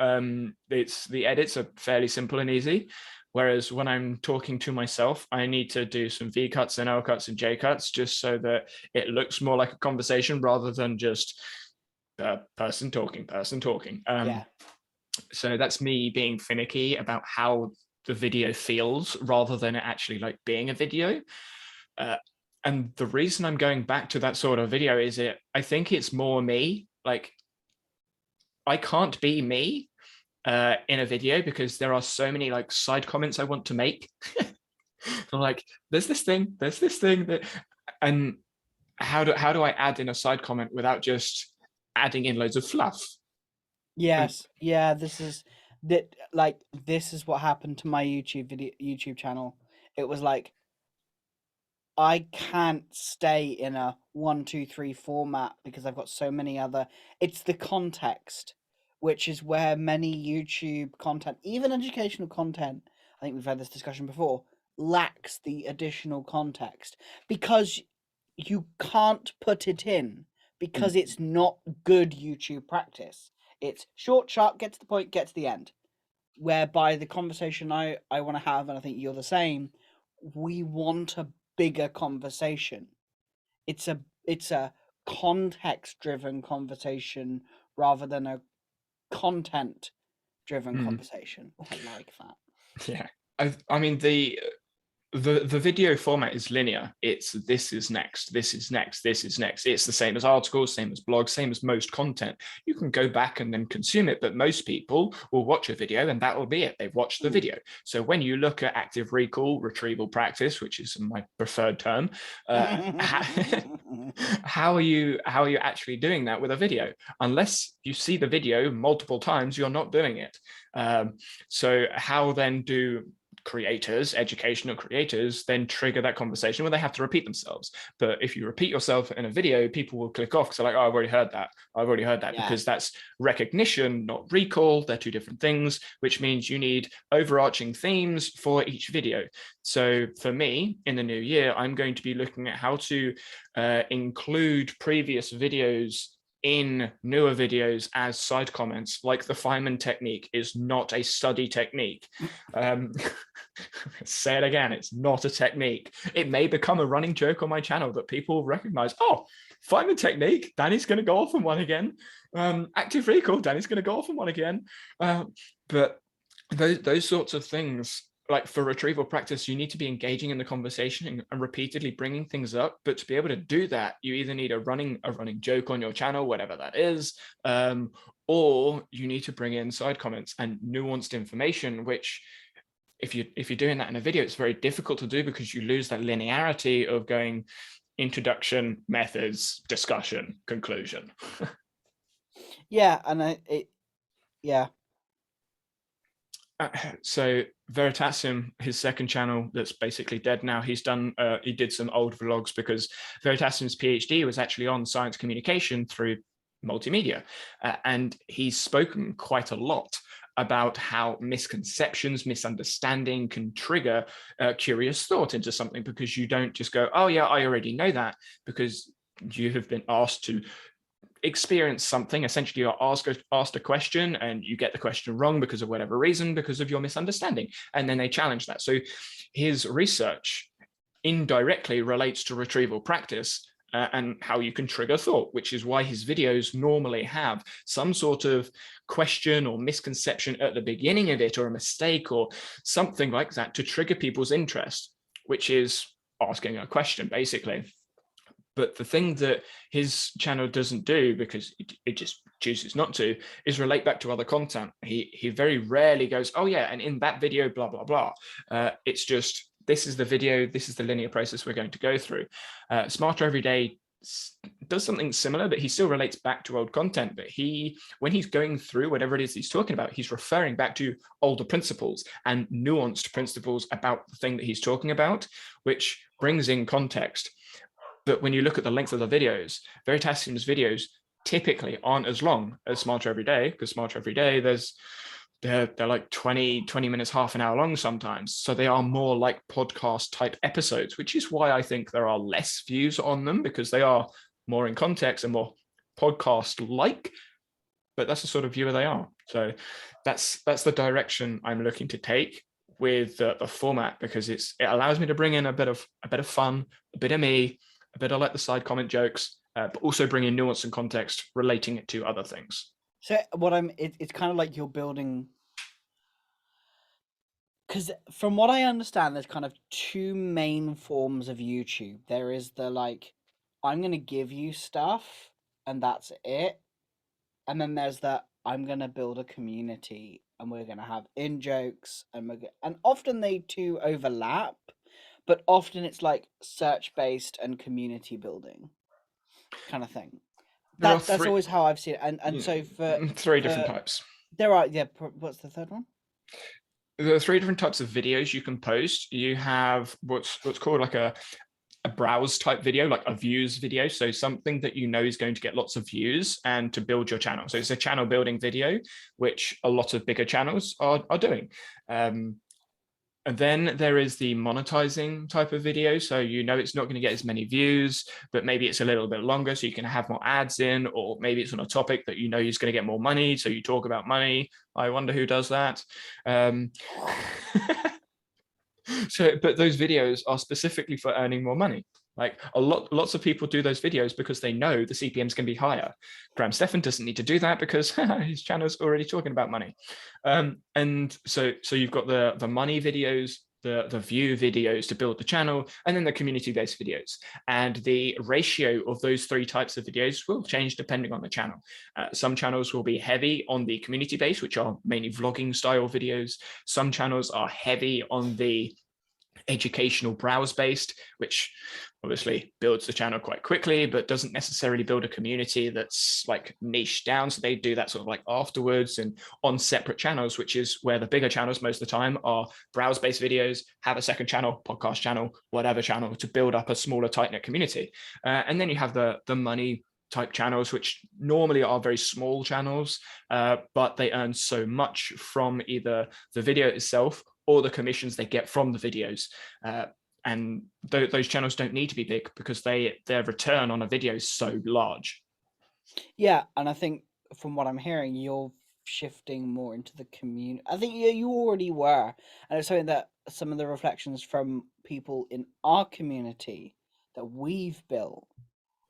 it's the edits are fairly simple and easy. Whereas when I'm talking to myself, I need to do some V cuts and L cuts and J cuts just so that it looks more like a conversation rather than just person talking. Yeah. So that's me being finicky about how the video feels rather than it actually like being a video. And the reason I'm going back to that sort of video is I think it's more me. Like, I can't be me in a video because there are so many like side comments I want to make. I'm like, there's this thing that, and how do I add in a side comment without just adding in loads of fluff? Yes. Yeah. This is what happened to my YouTube channel. It was like, I can't stay in a 1, 2, 3 format because I've got so many other. It's the context, which is where many YouTube content, even educational content, I think we've had this discussion before, lacks the additional context because you can't put it in because it's not good YouTube practice. It's short, sharp, get to the point, get to the end. Whereby the conversation I want to have, and I think you're the same, we want a bigger conversation. It's a context driven conversation rather than a content driven conversation. I like that. Yeah. I mean, the video format is linear. It's this is next, this is next, this is next. It's the same as articles, same as blogs, same as most content. You can go back and then consume it, but most people will watch a video and that will be it. They've watched the video. So when you look at active recall, retrieval practice, which is my preferred term, how are you actually doing that with a video? Unless you see the video multiple times, you're not doing it. So how then do educational creators, then trigger that conversation where they have to repeat themselves? But if you repeat yourself in a video, people will click off because they're like, oh, I've already heard that, yeah. Because that's recognition, not recall. They're two different things, which means you need overarching themes for each video. So for me, in the new year, I'm going to be looking at how to include previous videos in newer videos as side comments. Like the Feynman technique is not a study technique. Say it again, it's not a technique. It may become a running joke on my channel that people recognize. Oh, Feynman technique, Danny's going to go off on one again. Active recall, Danny's going to go off on one again. But those sorts of things, like for retrieval practice, you need to be engaging in the conversation and repeatedly bringing things up. But to be able to do that, you either need a running joke on your channel, whatever that is, or you need to bring in side comments and nuanced information, which if you're doing that in a video, it's very difficult to do because you lose that linearity of going introduction, methods, discussion, conclusion. Yeah, and yeah. So Veritasium, his second channel that's basically dead now, he did some old vlogs because Veritasium's PhD was actually on science communication through multimedia. And he's spoken quite a lot about how misconceptions, misunderstanding can trigger curious thought into something, because you don't just go, oh yeah, I already know that, because you have been asked to experience something. Essentially, you're asked a question and you get the question wrong because of whatever reason, because of your misunderstanding, and then they challenge that. So his research indirectly relates to retrieval practice and how you can trigger thought, which is why his videos normally have some sort of question or misconception at the beginning of it, or a mistake or something like that, to trigger people's interest, which is asking a question basically. But the thing that his channel doesn't do, because it just chooses not to, is relate back to other content. He very rarely goes, oh yeah, and in that video, blah, blah, blah. It's just, this is the video, this is the linear process we're going to go through. Smarter Every Day does something similar, but he still relates back to old content. But when he's going through whatever it is he's talking about, he's referring back to older principles and nuanced principles about the thing that he's talking about, which brings in context. But when you look at the length of the videos, Veritasium's videos typically aren't as long as Smarter Every Day, because Smarter Every Day, they're like 20 minutes, half an hour long sometimes. So they are more like podcast type episodes, which is why I think there are less views on them, because they are more in context and more podcast-like, but that's the sort of viewer they are. So that's the direction I'm looking to take with the format, because it allows me to bring in a bit of fun, a bit of me, a bit of like the side comment jokes, but also bring in nuance and context relating it to other things. So it's kind of like you're building, because from what I understand, there's kind of two main forms of YouTube. There is the like, I'm going to give you stuff and that's it. And then there's that, I'm going to build a community and we're going to have in-jokes, and often they two overlap, but often it's like search-based and community building kind of thing. That's always how I've seen it. And so for three different types. There are, yeah. What's the third one? There are three different types of videos you can post. You have what's called like a browse type video, like a views video. So something that you know is going to get lots of views and to build your channel. So it's a channel building video, which a lot of bigger channels are doing. And then there is the monetizing type of video. So you know it's not going to get as many views, but maybe it's a little bit longer so you can have more ads in, or maybe it's on a topic that you know is going to get more money. So you talk about money. I wonder who does that. But those videos are specifically for earning more money. Like lots of people do those videos because they know the CPMs can be higher. Graham Stephan doesn't need to do that because his channel's already talking about money. And so you've got the money videos, the view videos to build the channel, and then the community-based videos. And the ratio of those three types of videos will change depending on the channel. Some channels will be heavy on the community-based, which are mainly vlogging style videos. Some channels are heavy on the educational browse based, which obviously builds the channel quite quickly, but doesn't necessarily build a community that's like niche down. So they do that sort of like afterwards and on separate channels, which is where the bigger channels most of the time are browse based videos, have a second channel, podcast channel, whatever channel to build up a smaller tight knit community. And then you have the money type channels, which normally are very small channels, but they earn so much from either the video itself or the commissions they get from the videos. And those channels don't need to be big because their return on a video is so large. Yeah, and I think from what I'm hearing, you're shifting more into the community. I think you already were, and it's something that some of the reflections from people in our community that we've built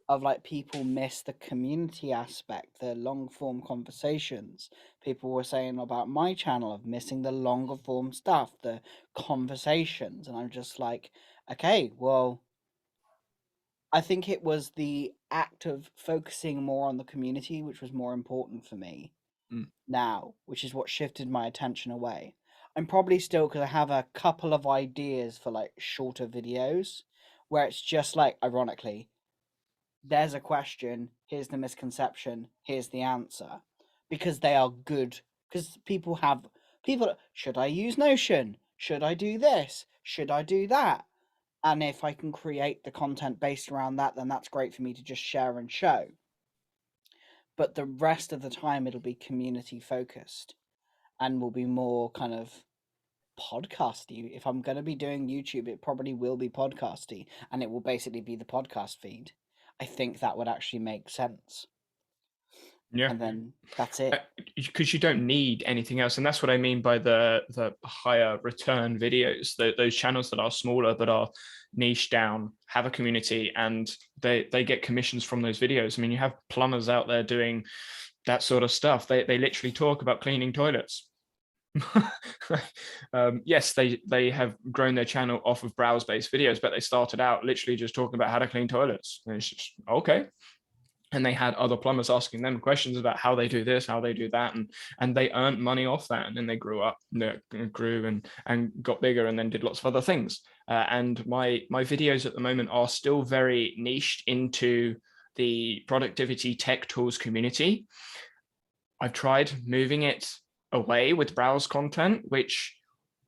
of like people miss the community aspect, the long form conversations. People were saying about my channel of missing the longer form stuff, the conversations, and I'm just like, okay, well, I think it was the act of focusing more on the community which was more important for me now, which is what shifted my attention away. I'm probably still, because I have a couple of ideas for like shorter videos where it's just like, ironically, there's a question, here's the misconception, here's the answer, because they are good. Because people, should I use Notion? Should I do this? Should I do that? And if I can create the content based around that, then that's great for me to just share and show. But the rest of the time, it'll be community focused and will be more kind of podcasty. If I'm going to be doing YouTube, it probably will be podcasty, and it will basically be the podcast feed. I think that would actually make sense. Yeah. And then that's it. Because you don't need anything else, and that's what I mean by the higher return videos. Those channels that are smaller but are niche down, have a community, and they get commissions from those videos. I mean, you have plumbers out there doing that sort of stuff. They literally talk about cleaning toilets. Yes, they have grown their channel off of browse based videos, but they started out literally just talking about how to clean toilets. And it's just okay. And they had other plumbers asking them questions about how they do this, how they do that, and they earned money off that. And then they grew up, grew and got bigger, and then did lots of other things. And my videos at the moment are still very niched into the productivity tech tools community. I've tried moving it away with browse content, which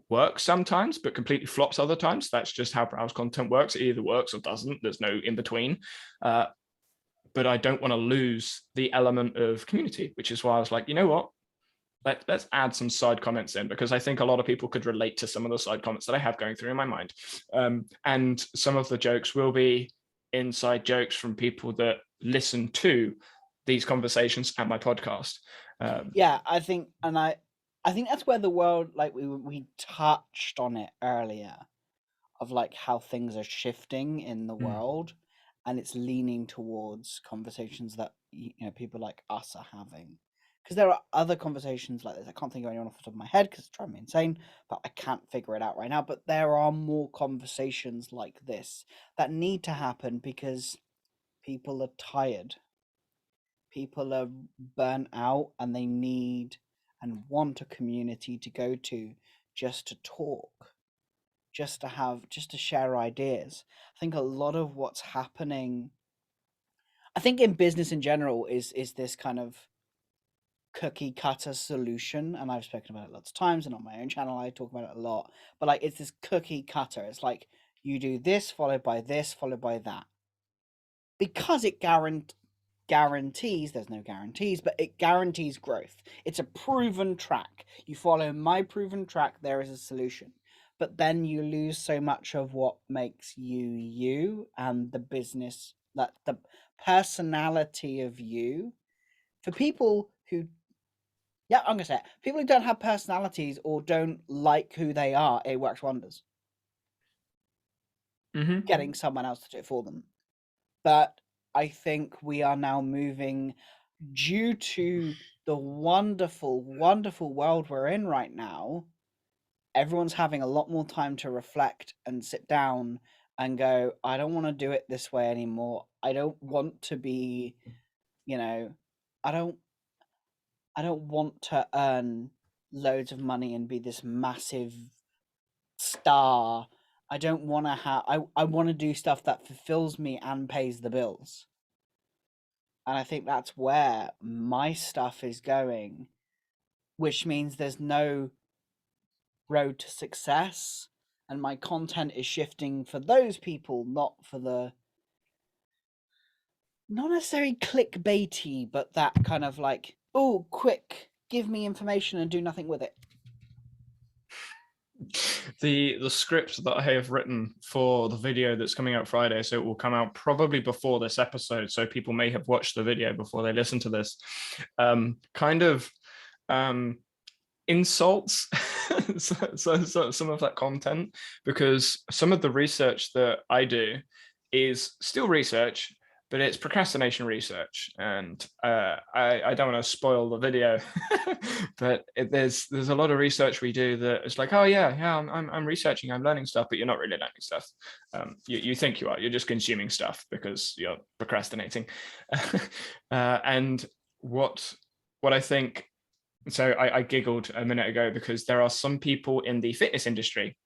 works sometimes, but completely flops other times. That's just how browse content works. It either works or doesn't. There's no in between. But I don't want to lose the element of community, which is why I was like, you know what? Let's add some side comments in, because I think a lot of people could relate to some of the side comments that I have going through in my mind. And some of the jokes will be inside jokes from people that listen to these conversations and my podcast. Yeah, I think, and I think that's where the world, like we touched on it earlier, of like how things are shifting in the world, and it's leaning towards conversations that people like us are having. Because there are other conversations like this. I can't think of anyone off the top of my head because it's driving me insane, but I can't figure it out right now. But there are more conversations like this that need to happen because people are tired. People are burnt out and they need and want a community to go to just to talk, just to share ideas. I think a lot of what's happening, I think in business in general, is this kind of cookie cutter solution, and I've spoken about it lots of times, and on my own channel I talk about it a lot. But like, it's this cookie cutter. It's like you do this followed by this followed by that, because it guarantees, there's no guarantees, but it guarantees growth. It's a proven track. You follow my proven track, there is a solution. But then you lose so much of what makes you you, and the business, that the personality of you. For people who, yeah, I'm gonna say it, people who don't have personalities or don't like who they are, it works wonders. getting someone else to do it for them. But I think we are now moving, due to the wonderful, wonderful world we're in right now, everyone's having a lot more time to reflect and sit down and go, I don't want to do it this way anymore. I don't want to be, I don't want to earn loads of money and be this massive star. I don't want to have I want to do stuff that fulfills me and pays the bills. And I think that's where my stuff is going, which means there's no road to success, and my content is shifting for those people, not for the, not necessarily clickbaity, but that kind of like, oh, quick, give me information and do nothing with it. The script that I have written for the video that's coming out Friday, so it will come out probably before this episode, so people may have watched the video before they listen to this, kind of insults so some of that content, because some of the research that I do is still research, but it's procrastination research, and I don't want to spoil the video, but there's a lot of research we do that it's like, oh yeah, I'm researching, I'm learning stuff, but you're not really learning stuff. You think you are, you're just consuming stuff because you're procrastinating. And what I think, so I giggled a minute ago because there are some people in the fitness industry,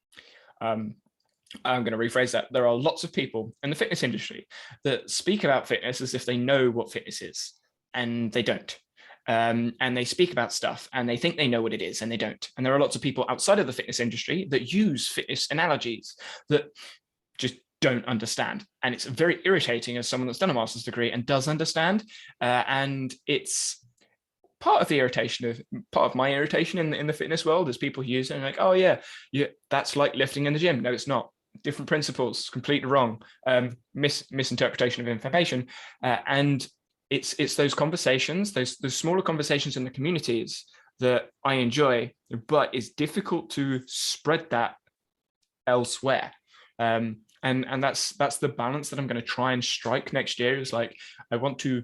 I'm going to rephrase that. There are lots of people in the fitness industry that speak about fitness as if they know what fitness is, and they don't. And they speak about stuff and they think they know what it is, and they don't. And there are lots of people outside of the fitness industry that use fitness analogies that just don't understand. And it's very irritating as someone that's done a master's degree and does understand. And it's part of the irritation, part of my irritation in the fitness world, is people use it and like, oh yeah, that's like lifting in the gym. No, it's not. Different principles, completely wrong. Misinterpretation of information, and it's those conversations, those smaller conversations in the communities that I enjoy, but it's difficult to spread that elsewhere. And that's the balance that I'm going to try and strike next year. Is like, I want to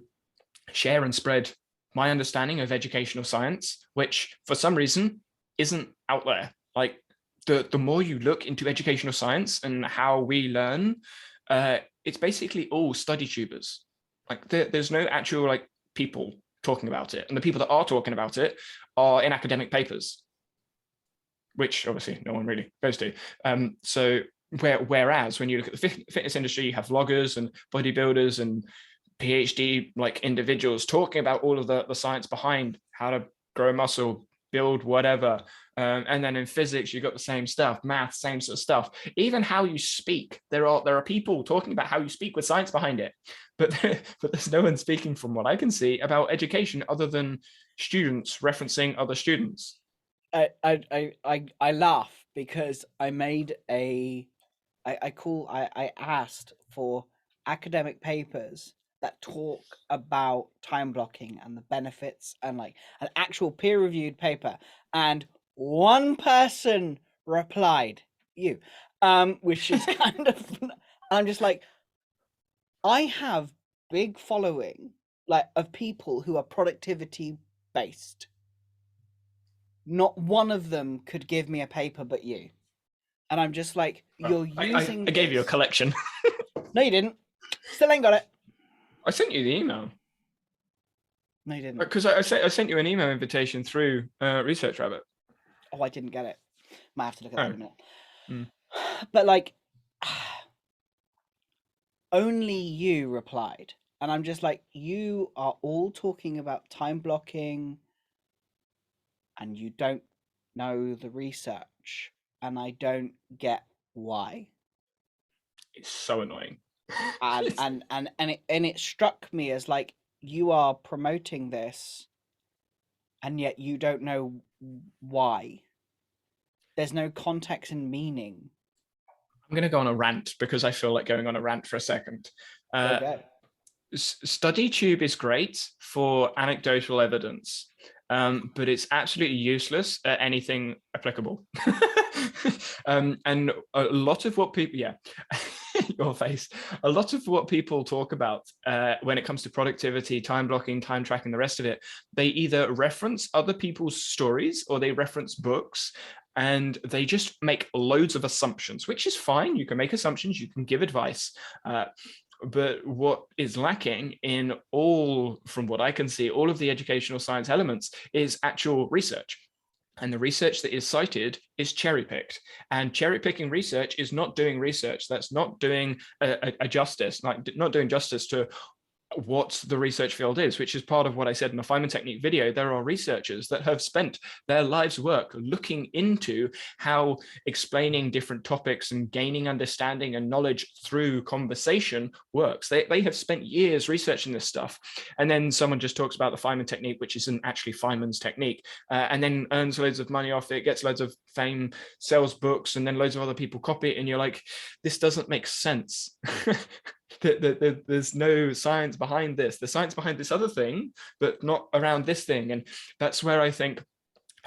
share and spread my understanding of educational science, which for some reason isn't out there. Like, the more you look into educational science and how we learn, it's basically all study tubers. Like, there's no actual like people talking about it, and the people that are talking about it are in academic papers, which obviously no one really goes to. So whereas when you look at the fitness industry, you have vloggers and bodybuilders and PhD like individuals talking about all of the science behind how to grow muscle, build whatever. And then in physics, you've got the same stuff, math, same sort of stuff. Even how you speak, there are people talking about how you speak with science behind it. But there's no one speaking, from what I can see, about education other than students referencing other students. I laugh because I made I asked for academic papers that talk about time blocking and the benefits, and like an actual peer-reviewed paper, and one person replied, you, which is kind of, I'm just like, I have big following like of people who are productivity based. Not one of them could give me a paper but you. And I'm just like, you're using I gave you a collection. No, you didn't. Still ain't got it. I sent you the email. No, you didn't. Because I sent you an email invitation through Research Rabbit. Oh, I didn't get it. Might have to look at that in a minute. Mm. But like, only you replied. And I'm just like, you are all talking about time blocking and you don't know the research. And I don't get why. It's so annoying. and it struck me as like, you are promoting this and yet you don't know why. There's no context and meaning. I'm going to go on a rant because I feel like going on a rant for a second. Go. StudyTube is great for anecdotal evidence, but it's absolutely useless at anything applicable. And a lot of what people, your face. A lot of what people talk about when it comes to productivity, time blocking, time tracking, the rest of it, they either reference other people's stories or they reference books, and they just make loads of assumptions, which is fine. You can make assumptions, you can give advice. But what is lacking in all, from what I can see, all of the educational science elements is actual research. And the research that is cited is cherry picked. And cherry picking research is not doing research. That's not doing a justice, like not doing justice to what the research field is, which is part of what I said in the Feynman technique video. There are researchers that have spent their lives' work looking into how explaining different topics and gaining understanding and knowledge through conversation works. They have spent years researching this stuff. And then someone just talks about the Feynman technique, which isn't actually Feynman's technique, and then earns loads of money off it, gets loads of fame, sells books, and then loads of other people copy it. And you're like, this doesn't make sense. There's no science behind this. The science behind this other thing, but not around this thing. And that's where I think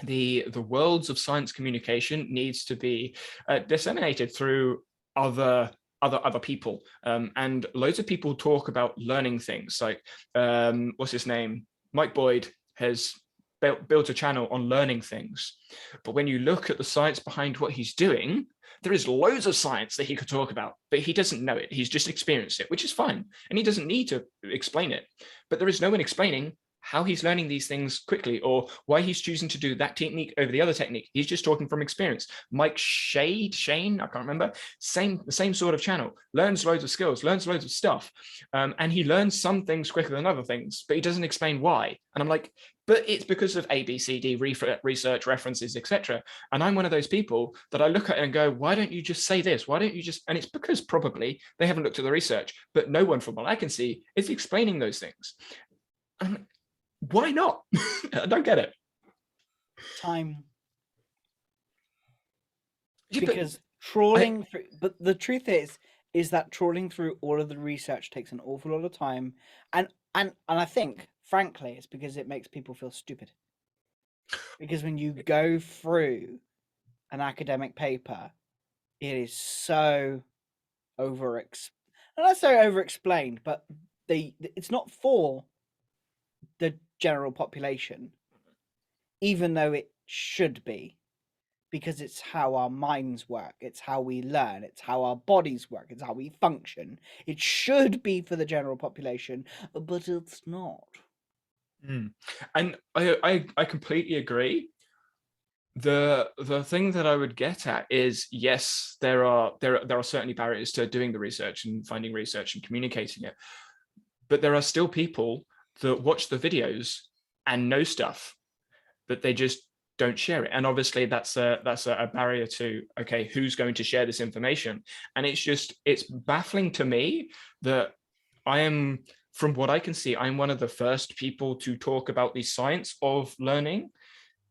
the worlds of science communication needs to be disseminated through other people. And loads of people talk about learning things. Like what's his name? Mike Boyd has built a channel on learning things. But when you look at the science behind what he's doing, there is loads of science that he could talk about, but he doesn't know it. He's just experienced it, which is fine. And he doesn't need to explain it. But there is no one explaining how he's learning these things quickly or why he's choosing to do that technique over the other technique. He's just talking from experience. Mike Shane, I can't remember, the same sort of channel, learns loads of skills, learns loads of stuff. And he learns some things quicker than other things, but he doesn't explain why. And I'm like, but it's because of A, B, C, D, research, references, etc. And I'm one of those people that I look at it and go, why don't you just say this? Why don't you just, and it's because probably they haven't looked at the research, but no one from what I can see is explaining those things. Why not? I don't get it. Time. Because trawling through, but the truth is that trawling through all of the research takes an awful lot of time. And I think, frankly, it's because it makes people feel stupid. Because when you go through an academic paper, it is so not so over-explained, but it's not for the general population, even though it should be, because it's how our minds work, it's how we learn, it's how our bodies work, it's how we function. It should be for the general population, but it's not. And I completely agree. The thing that I would get at is, yes, there are certainly barriers to doing the research and finding research and communicating it, but there are still people that watch the videos and know stuff, but they just don't share it. And obviously that's a barrier to, okay, who's going to share this information? And it's baffling to me that I am, from what I can see, I'm one of the first people to talk about the science of learning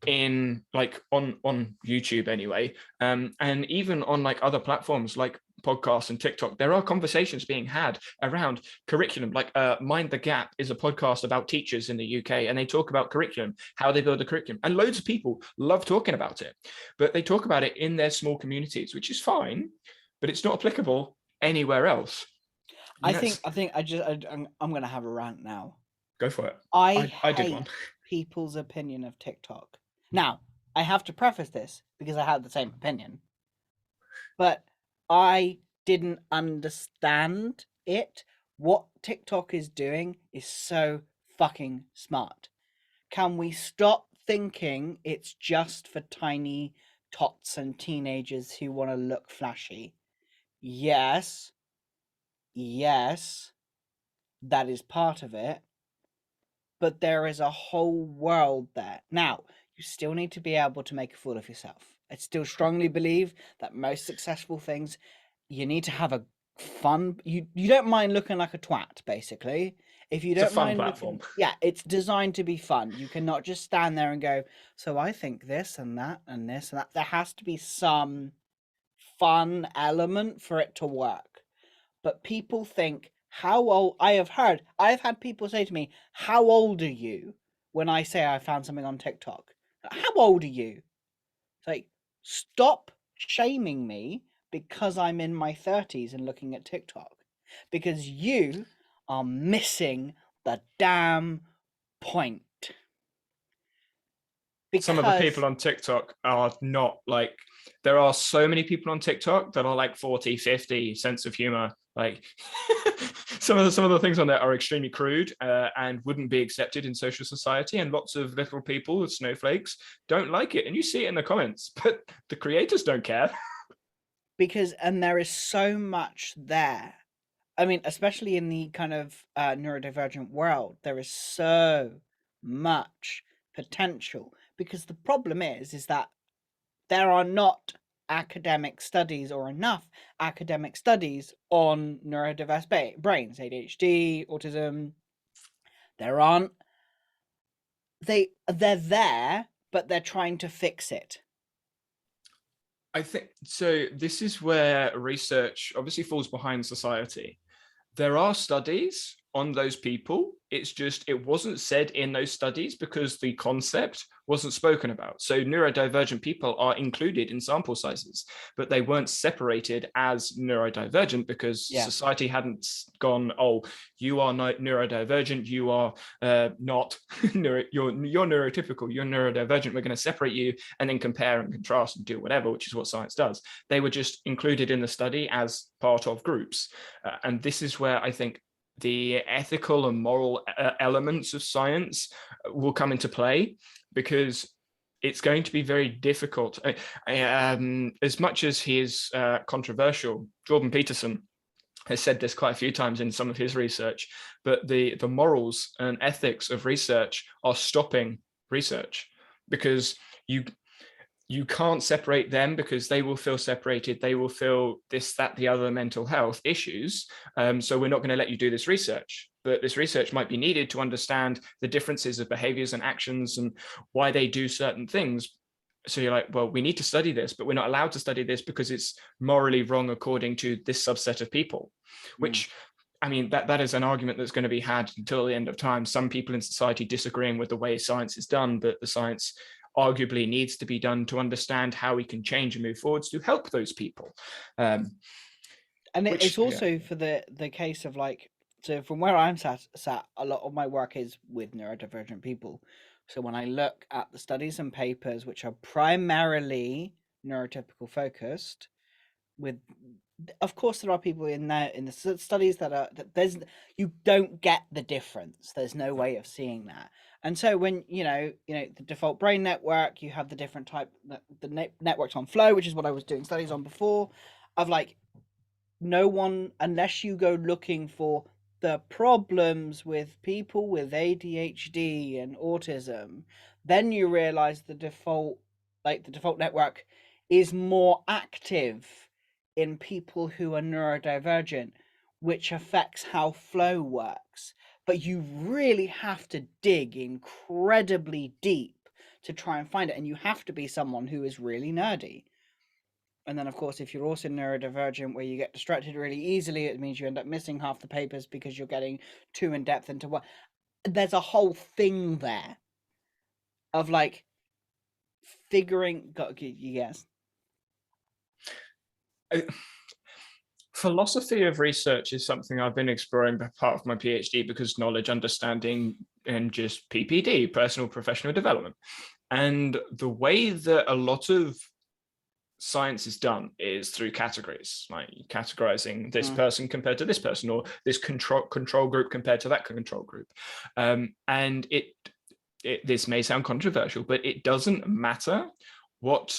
in, like, on YouTube anyway, and even on like other platforms like podcasts and TikTok. There are conversations being had around curriculum. Like Mind the Gap is a podcast about teachers in the UK, and they talk about curriculum, how they build a curriculum, and loads of people love talking about it, but they talk about it in their small communities, which is fine, but it's not applicable anywhere else. I'm going to have a rant now. Go for it. I did one. People's opinion of TikTok. Now, I have to preface this because I had the same opinion, but I didn't understand it. What TikTok is doing is so fucking smart. Can we stop thinking it's just for tiny tots and teenagers who want to look flashy? Yes, that is part of it, but there is a whole world there. Now, you still need to be able to make a fool of yourself. I still strongly believe that most successful things, you need to have a fun, you don't mind looking like a twat, basically. If you don't mind platform. It's designed to be fun. You cannot just stand there and go, so I think this and that and this and that. There has to be some fun element for it to work. But people think, how old? I've had people say to me, how old are you? When I say I found something on TikTok. How old are you? It's like, stop shaming me because I'm in my 30s and looking at TikTok. Because you are missing the damn point. Some of the Because people on TikTok are not like, there are so many people on TikTok that are like 40, 50 sense of humor. Like some of the things on there are extremely crude and wouldn't be accepted in social society. And lots of little people, snowflakes, don't like it. And you see it in the comments, but the creators don't care. and there is so much there. I mean, especially in the kind of neurodivergent world, there is so much potential, because the problem is that there are not academic studies or enough academic studies on neurodiverse brains, ADHD, autism. There aren't. They're there, but they're trying to fix it. I think so. This is where research obviously falls behind society. There are studies on those people. It's just, it wasn't said in those studies because the concept wasn't spoken about. So neurodivergent people are included in sample sizes, but they weren't separated as neurodivergent because society hadn't gone, oh, you are neurodivergent, you are not, you're neurotypical, you're neurodivergent, we're going to separate you and then compare and contrast and do whatever, which is what science does. They were just included in the study as part of groups. And this is where I think the ethical and moral elements of science will come into play, because it's going to be very difficult. As much as he is controversial, Jordan Peterson has said this quite a few times in some of his research, but the morals and ethics of research are stopping research, because you can't separate them, because they will feel separated. They will feel this, that, the other mental health issues. So we're not going to let you do this research. But this research might be needed to understand the differences of behaviors and actions and why they do certain things. So you're like, well, we need to study this, but we're not allowed to study this because it's morally wrong according to this subset of people, which I mean, that is an argument that's going to be had until the end of time. Some people in society disagreeing with the way science is done, but the science arguably needs to be done to understand how we can change and move forwards to help those people. And it's also for the case of like, so from where I'm sat, a lot of my work is with neurodivergent people. So when I look at the studies and papers, which are primarily neurotypical focused, with, of course, there are people in there in the studies that there's, you don't get the difference. There's no way of seeing that. And so when the default brain network, you have the different type, the networks on flow, which is what I was doing studies on before, of like, no one, unless you go looking for the problems with people with ADHD and autism, then you realize the default network is more active in people who are neurodivergent, which affects how flow works. But you really have to dig incredibly deep to try and find it, and you have to be someone who is really nerdy. And then, of course, if you're also neurodivergent, where you get distracted really easily, it means you end up missing half the papers because you're getting too in depth into what. There's a whole thing there of like figuring. Yes. Philosophy of research is something I've been exploring as part of my PhD, because knowledge, understanding, and just PPD, personal professional development. And the way that a lot of science is done is through categories, like categorizing this person compared to this person, or this control group compared to that control group. And this may sound controversial, but it doesn't matter what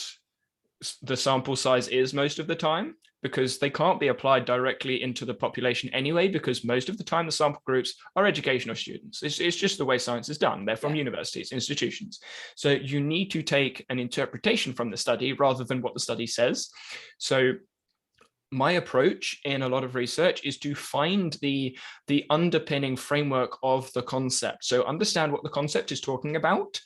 the sample size is most of the time, because they can't be applied directly into the population anyway, because most of the time the sample groups are educational students. It's just the way science is done. They're from universities, institutions. So you need to take an interpretation from the study rather than what the study says. So my approach in a lot of research is to find the underpinning framework of the concept. So understand what the concept is talking about,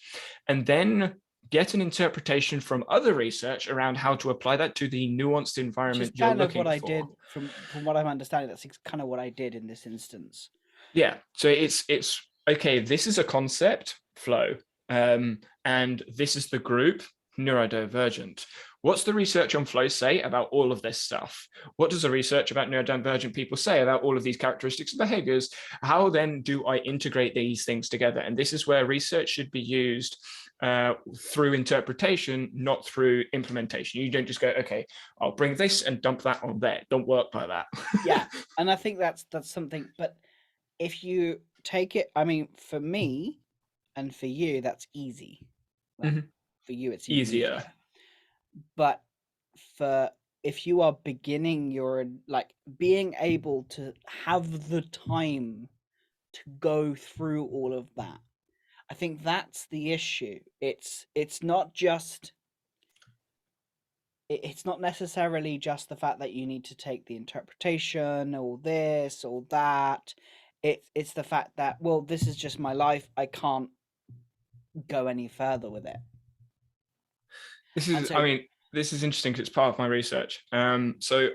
and then get an interpretation from other research around how to apply that to the nuanced environment you're looking for. Which is kind of what I did, from what I'm understanding. That's kind of what I did in this instance. Yeah. So it's okay. This is a concept, flow, and this is the group, neurodivergent. What's the research on flow say about all of this stuff? What does the research about neurodivergent people say about all of these characteristics and behaviors? How then do I integrate these things together? And this is where research should be used through interpretation, not through implementation. You don't just go, okay, I'll bring this and dump that on there. Don't work like that. Yeah, and I think that's something. But if you take it, I mean, for me and for you, that's easy. Like, for you, it's easier. But if you are beginning your, like, being able to have the time to go through all of that, I think that's the issue. It's not just, it's not necessarily just the fact that you need to take the interpretation, or this or that. It's the fact that, well, this is just my life. I can't go any further with it. This is, I mean, this is interesting because it's part of my research. So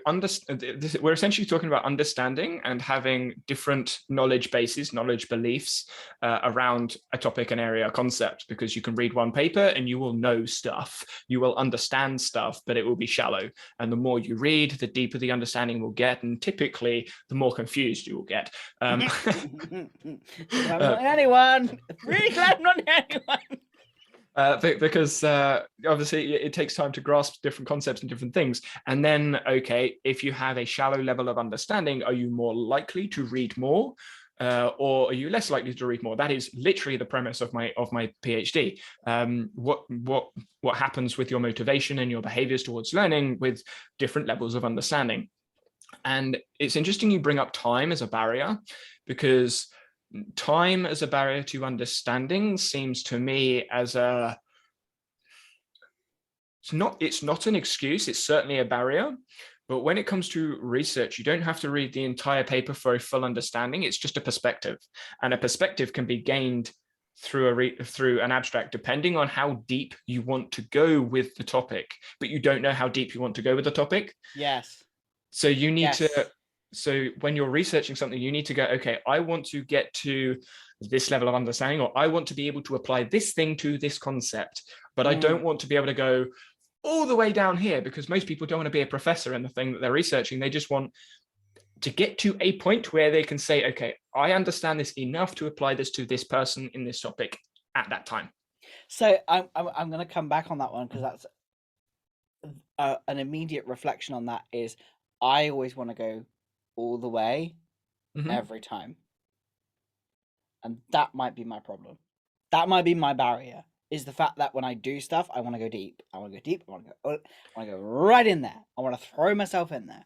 we're essentially talking about understanding and having different knowledge bases, knowledge beliefs around a topic, an area, a concept, because you can read one paper and you will know stuff, you will understand stuff, but it will be shallow. And the more you read, the deeper the understanding will get. And typically, the more confused you will get. I'm not anyone. Really glad I'm not anyone. Because obviously it takes time to grasp different concepts and different things. And then, okay, if you have a shallow level of understanding, are you more likely to read more, or are you less likely to read more? That is literally the premise of my PhD. What happens with your motivation and your behaviors towards learning with different levels of understanding? And it's interesting you bring up time as a barrier, because time as a barrier to understanding seems to me as it's not an excuse, it's certainly a barrier. But when it comes to research, you don't have to read the entire paper for a full understanding. It's just a perspective, and a perspective can be gained through an abstract, depending on how deep you want to go with the topic. But you don't know how deep you want to go with the topic. Yes. So you need to. So when you're researching something, you need to go, okay, I want to get to this level of understanding, or I want to be able to apply this thing to this concept, but I don't want to be able to go all the way down here, because most people don't want to be a professor in the thing that they're researching. They just want to get to a point where they can say, okay, I understand this enough to apply this to this person in this topic at that time. So I'm going to come back on that one, because that's an immediate reflection on that is I always want to go all the way every time, and that might be my problem. That might be my barrier, is the fact that when I do stuff, I want to go deep. I want to go deep. I want to go right in there. I want to throw myself in there.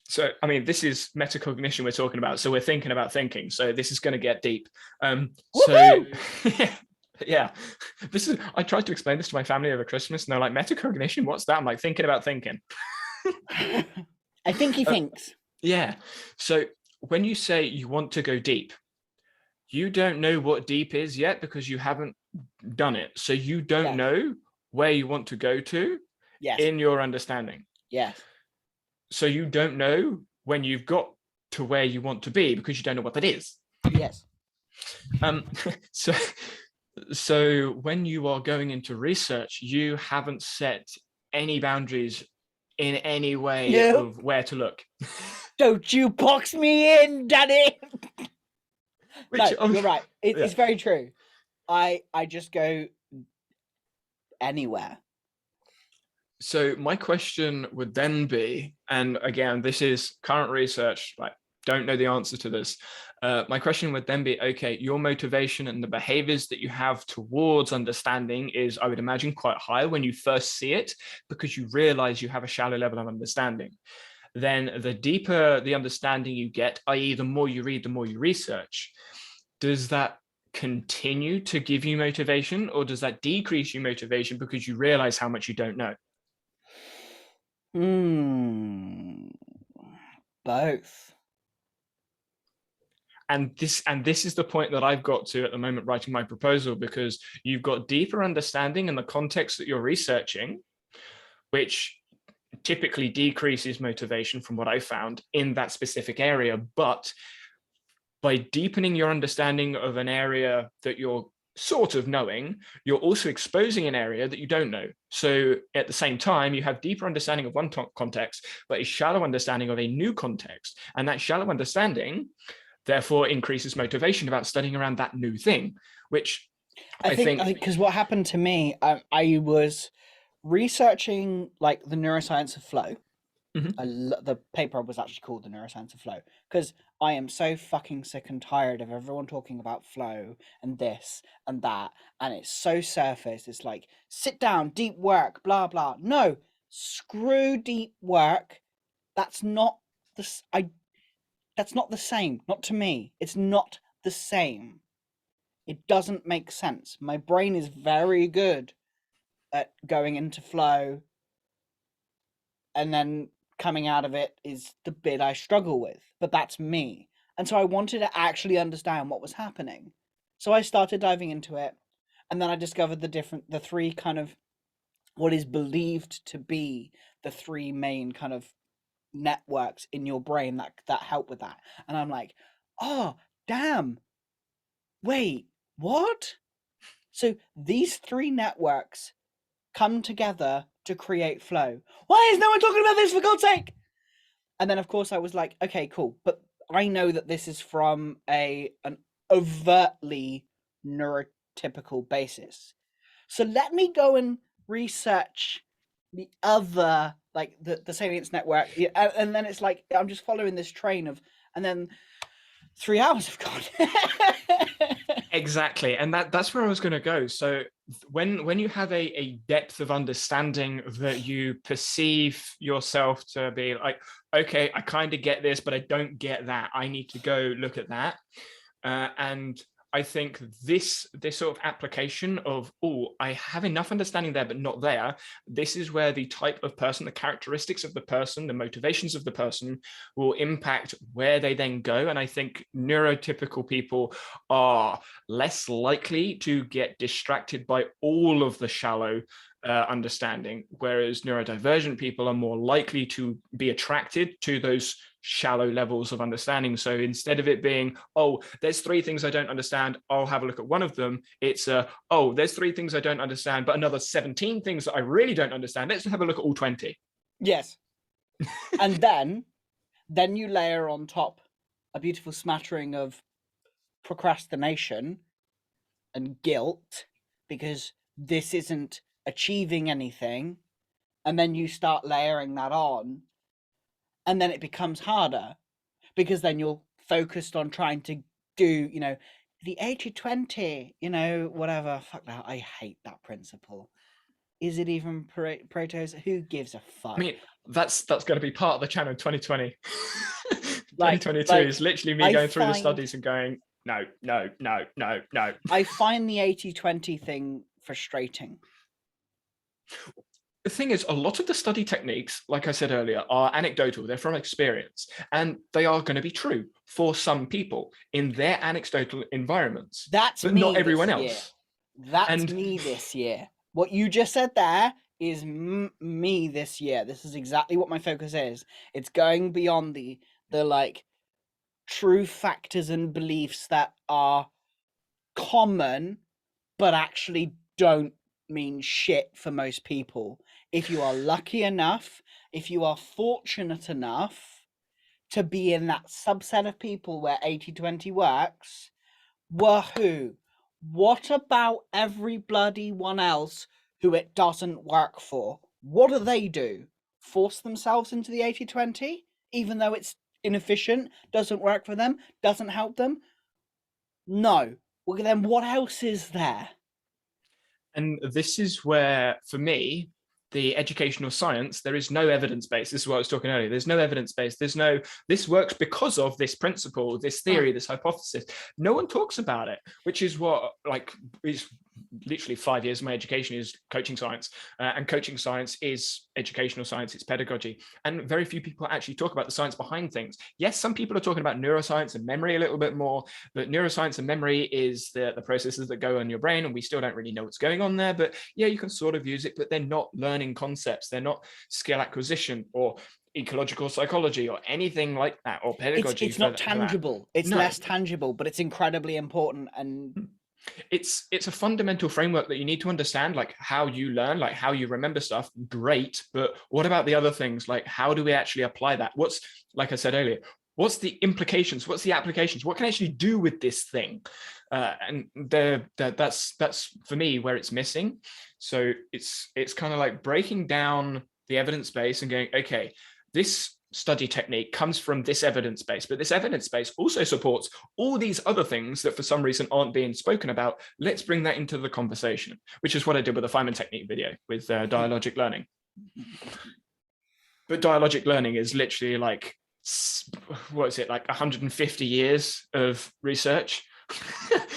So, I mean, this is metacognition we're talking about. So we're thinking about thinking. So this is going to get deep. Yeah, I tried to explain this to my family over Christmas, and they're like, metacognition, what's that? I'm like, thinking about thinking. I think he thinks. Yeah. So when you say you want to go deep, you don't know what deep is yet, because you haven't done it. So you don't know where you want to go to in your understanding. Yes. So you don't know when you've got to where you want to be, because you don't know what that is. Yes. So when you are going into research, you haven't set any boundaries in any way of where to look. Don't you box me in, Daddy. You're right. It's very true. I just go anywhere. So my question would then be, and again, this is current research, like, don't know the answer to this. My question would then be, okay, your motivation and the behaviors that you have towards understanding is, I would imagine, quite high when you first see it, because you realize you have a shallow level of understanding. Then the deeper the understanding you get, i.e. the more you read, the more you research, does that continue to give you motivation, or does that decrease your motivation because you realize how much you don't know? Both. And this is the point that I've got to at the moment writing my proposal, because you've got deeper understanding in the context that you're researching, which typically decreases motivation from what I found in that specific area. But by deepening your understanding of an area that you're sort of knowing, you're also exposing an area that you don't know. So at the same time, you have deeper understanding of one context, but a shallow understanding of a new context. And that shallow understanding, therefore, increases motivation about studying around that new thing, which I think because what happened to me, I was researching like the neuroscience of flow. The paper was actually called the Neuroscience of Flow, because I am so fucking sick and tired of everyone talking about flow and this and that, and it's so surface. It's like, sit down, deep work, blah blah. No, screw deep work. That's not that's not the same. Not to me. It's not the same. It doesn't make sense. My brain is very good at going into flow, and then coming out of it is the bit I struggle with, but that's me. And so I wanted to actually understand what was happening. So I started diving into it, and then I discovered the three kind of, what is believed to be the three main kind of networks in your brain that help with that. And I'm like, oh, damn. Wait, what? So these three networks come together to create flow. Why is no one talking about this, for God's sake? And then, of course, I was like, okay, cool. But I know that this is from an overtly neurotypical basis. So let me go and research the other, like the salience network. And then it's like, I'm just following this train of, and then 3 hours have gone. Exactly. And that's where I was going to go. So when you have a depth of understanding that you perceive yourself to be like, okay, I kind of get this, but I don't get that, I need to go look at that. And I think this sort of application of, oh, I have enough understanding there, but not there. This is where the type of person, the characteristics of the person, the motivations of the person will impact where they then go. And I think neurotypical people are less likely to get distracted by all of the shallow understanding, whereas neurodivergent people are more likely to be attracted to those shallow levels of understanding. So instead of it being, oh, there's 3 things I don't understand, I'll have a look at one of them, it's oh, there's 3 things I don't understand, but another 17 things that I really don't understand, let's have a look at all 20. Yes. And then you layer on top a beautiful smattering of procrastination and guilt, because this isn't achieving anything, and then you start layering that on, and then it becomes harder, because then you're focused on trying to do, the 80-20, whatever. Fuck that. I hate that principle. Is it even Protos? Who gives a fuck? I mean, that's going to be part of the channel in 2020. 2022 is literally me going through the studies and going, no. I find the 80-20 thing frustrating. The thing is, a lot of the study techniques, like I said earlier, are anecdotal. They're from experience, and they are going to be true for some people in their anecdotal environments. That's but me not everyone this else. Year. That's me this year. What you just said there is me this year. This is exactly what my focus is. It's going beyond the like true factors and beliefs that are common, but actually don't mean shit for most people. If you are lucky enough, if you are fortunate enough to be in that subset of people where 80-20 works, wahoo. What about every bloody one else who it doesn't work for? What do? Force themselves into the 80-20, even though it's inefficient, doesn't work for them, doesn't help them? No. Well, then what else is there? And this is where, for me, the educational science, there is no evidence base. This is what I was talking earlier. There's no evidence base. This works because of this principle, this theory, this hypothesis. No one talks about it, which is what, is literally 5 years of my education is coaching science, and coaching science is educational science, it's pedagogy, and very few people actually talk about the science behind things. Yes, some people are talking about neuroscience and memory a little bit more, but neuroscience and memory is the processes that go on your brain, and we still don't really know what's going on there. But yeah, you can sort of use it, but they're not learning concepts, they're not skill acquisition or ecological psychology or anything like that, or pedagogy. It's not tangible. It's less tangible, but it's incredibly important. And It's a fundamental framework that you need to understand, like how you learn, like how you remember stuff. Great, but what about the other things? Like, how do we actually apply that? What's, like I said earlier, what's the implications? What's the applications? What can I actually do with this thing? And that's for me where it's missing. So it's kind of like breaking down the evidence base and going, okay, this study technique comes from this evidence base, but this evidence base also supports all these other things that for some reason aren't being spoken about. Let's bring that into the conversation, which is what I did with the Feynman technique video with dialogic learning. But dialogic learning is literally like, what is it, like 150 years of research.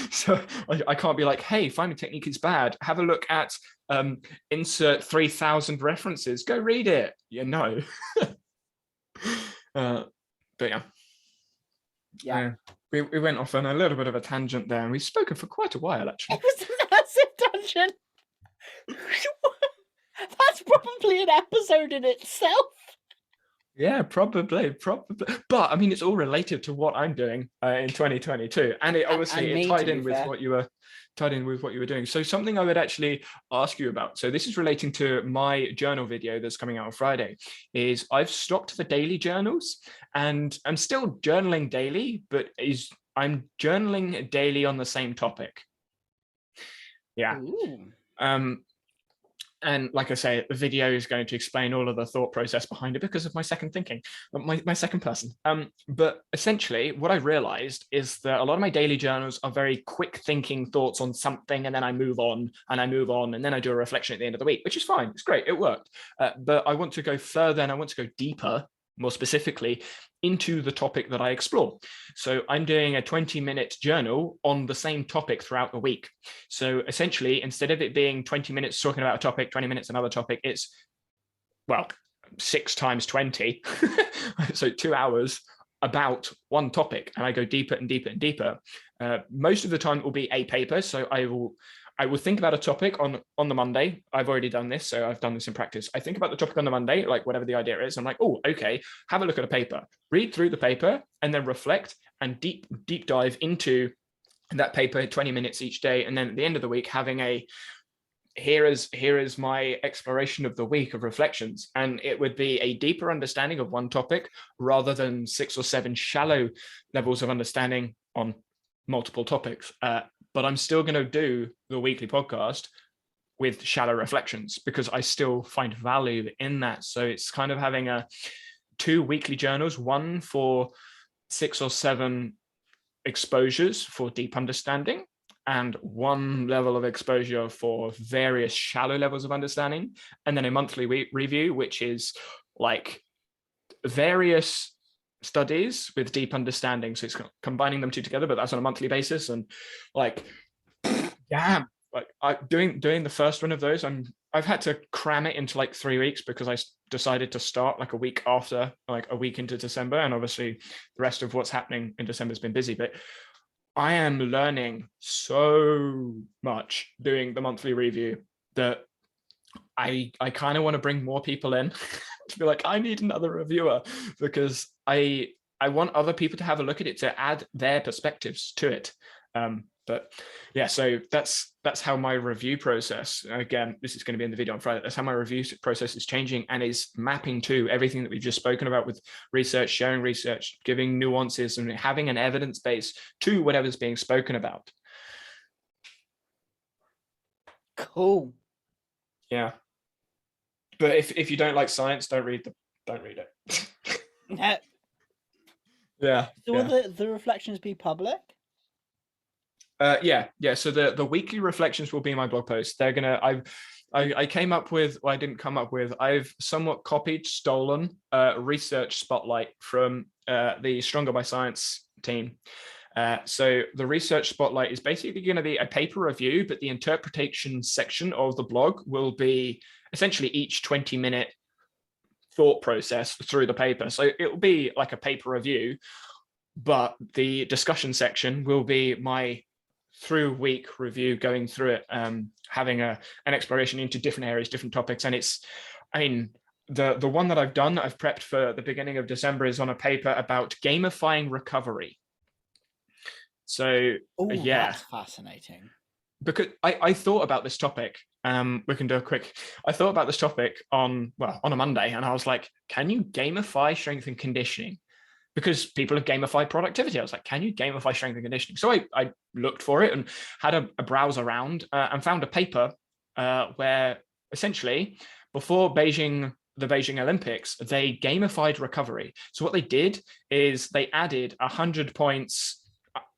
So I can't be like, hey, Feynman technique is bad. Have a look at insert 3,000 references. Go read it. Yeah, no. But we went off on a little bit of a tangent there, and we've spoken for quite a while, actually. It was a massive tangent. That's probably an episode in itself. Yeah, probably. But I mean, it's all related to what I'm doing in 2022, and it obviously it tied in with what you were doing. So something I would actually ask you about. So this is relating to my journal video that's coming out on Friday. Is I've stopped the daily journals, and I'm still journaling daily, but I'm journaling daily on the same topic. Yeah. Ooh. And like I say, the video is going to explain all of the thought process behind it because of my second thinking, my second person. But essentially, what I realized is that a lot of my daily journals are very quick thinking thoughts on something, and then I move on, and then I do a reflection at the end of the week, which is fine. It's great. It worked. But I want to go further, and I want to go deeper, more specifically, into the topic that I explore. So I'm doing a 20-minute journal on the same topic throughout the week. So essentially, instead of it being 20 minutes talking about a topic, 20 minutes another topic, it's, well, 6 times 20. So 2 hours about one topic, and I go deeper and deeper and deeper. Most of the time it will be a paper. So I will think about a topic on the Monday. I've already done this, so I've done this in practice. I think about the topic on the Monday, like whatever the idea is. I'm like, oh, okay, have a look at a paper, read through the paper, and then reflect and deep dive into that paper 20 minutes each day. And then at the end of the week, having here is my exploration of the week of reflections. And it would be a deeper understanding of one topic rather than 6 or 7 shallow levels of understanding on multiple topics. But I'm still going to do the weekly podcast with shallow reflections because I still find value in that. So it's kind of having 2 weekly journals, one for 6 or 7 exposures for deep understanding, and 1 level of exposure for various shallow levels of understanding, and then a monthly review, which is like various studies with deep understanding. So it's combining them 2 together, but that's on a monthly basis. And like, yeah, like doing the first one of those, I've had to cram it into like 3 weeks because I decided to start like a week after, like a week into December. And obviously the rest of what's happening in December has been busy, but I am learning so much doing the monthly review that I kind of want to bring more people in to be like, I need another reviewer, because I want other people to have a look at it to add their perspectives to it. But yeah, so that's how my review process, again, this is going to be in the video on Friday, that's how my review process is changing and is mapping to everything that we've just spoken about with research, sharing research, giving nuances, and having an evidence base to whatever's being spoken about. Cool. Yeah. But if you don't like science, don't read it. Yeah. So will the reflections be public? Yeah. So the weekly reflections will be my blog post. They're gonna. I came up with. Well, I didn't come up with. I've somewhat stolen research spotlight from the Stronger by Science team. So the research spotlight is basically going to be a paper review, but the interpretation section of the blog will be essentially each 20-minute thought process through the paper. So it will be like a paper review, but the discussion section will be my through week review, going through it, having an exploration into different areas, different topics. And it's, I mean, the one that I've done, that I've prepped for the beginning of December, is on a paper about gamifying recovery. So Oh, yeah, that's fascinating. because I thought about this topic. We can do a quick. I thought about this topic on a Monday, and I was like, can you gamify strength and conditioning? Because people have gamified productivity. I was like, can you gamify strength and conditioning? So I looked for it and had a browse around and found a paper where essentially before the Beijing Olympics, they gamified recovery. So what they did is they added 100 points,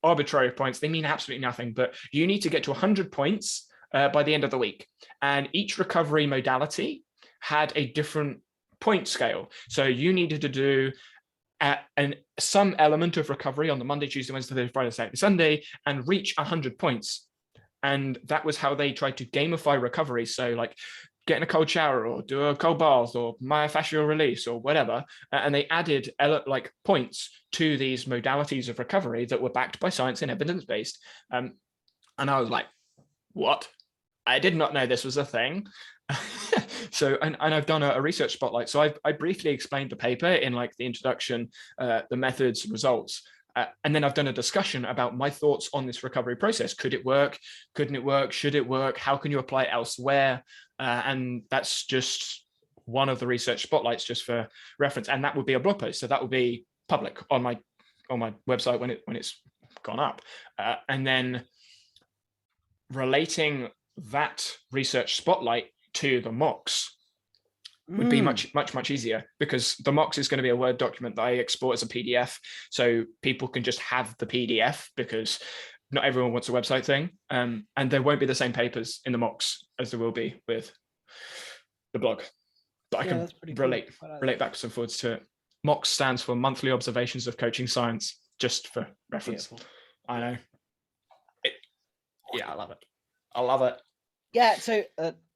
arbitrary points. They mean absolutely nothing, but you need to get to 100 points by the end of the week. And each recovery modality had a different point scale. So you needed to do some element of recovery on the Monday, Tuesday, Wednesday, Thursday, Friday, Saturday, Sunday, and reach 100 points. And that was how they tried to gamify recovery. So like get in a cold shower or do a cold bath or myofascial release or whatever. And they added like points to these modalities of recovery that were backed by science and evidence-based. And I was like, what? I did not know this was a thing. So, and I've done a research spotlight. So I briefly explained the paper in like the introduction, the methods, results. And then I've done a discussion about my thoughts on this recovery process. Could it work? Couldn't it work? Should it work? How can you apply it elsewhere? And that's just one of the research spotlights just for reference. And that would be a blog post. So that will be public on my website when it's gone up. And then relating that research spotlight to the mocks would be much easier, because the mocks is going to be a Word document that I export as a PDF, so people can just have the PDF, because not everyone wants a website thing, and there won't be the same papers in the mocks as there will be with the blog. But I can relate backwards and forwards to it. MOCS stands for Monthly Observations of Coaching Science, just for reference. Beautiful. I know. Yeah, I love it. I love it. Yeah, so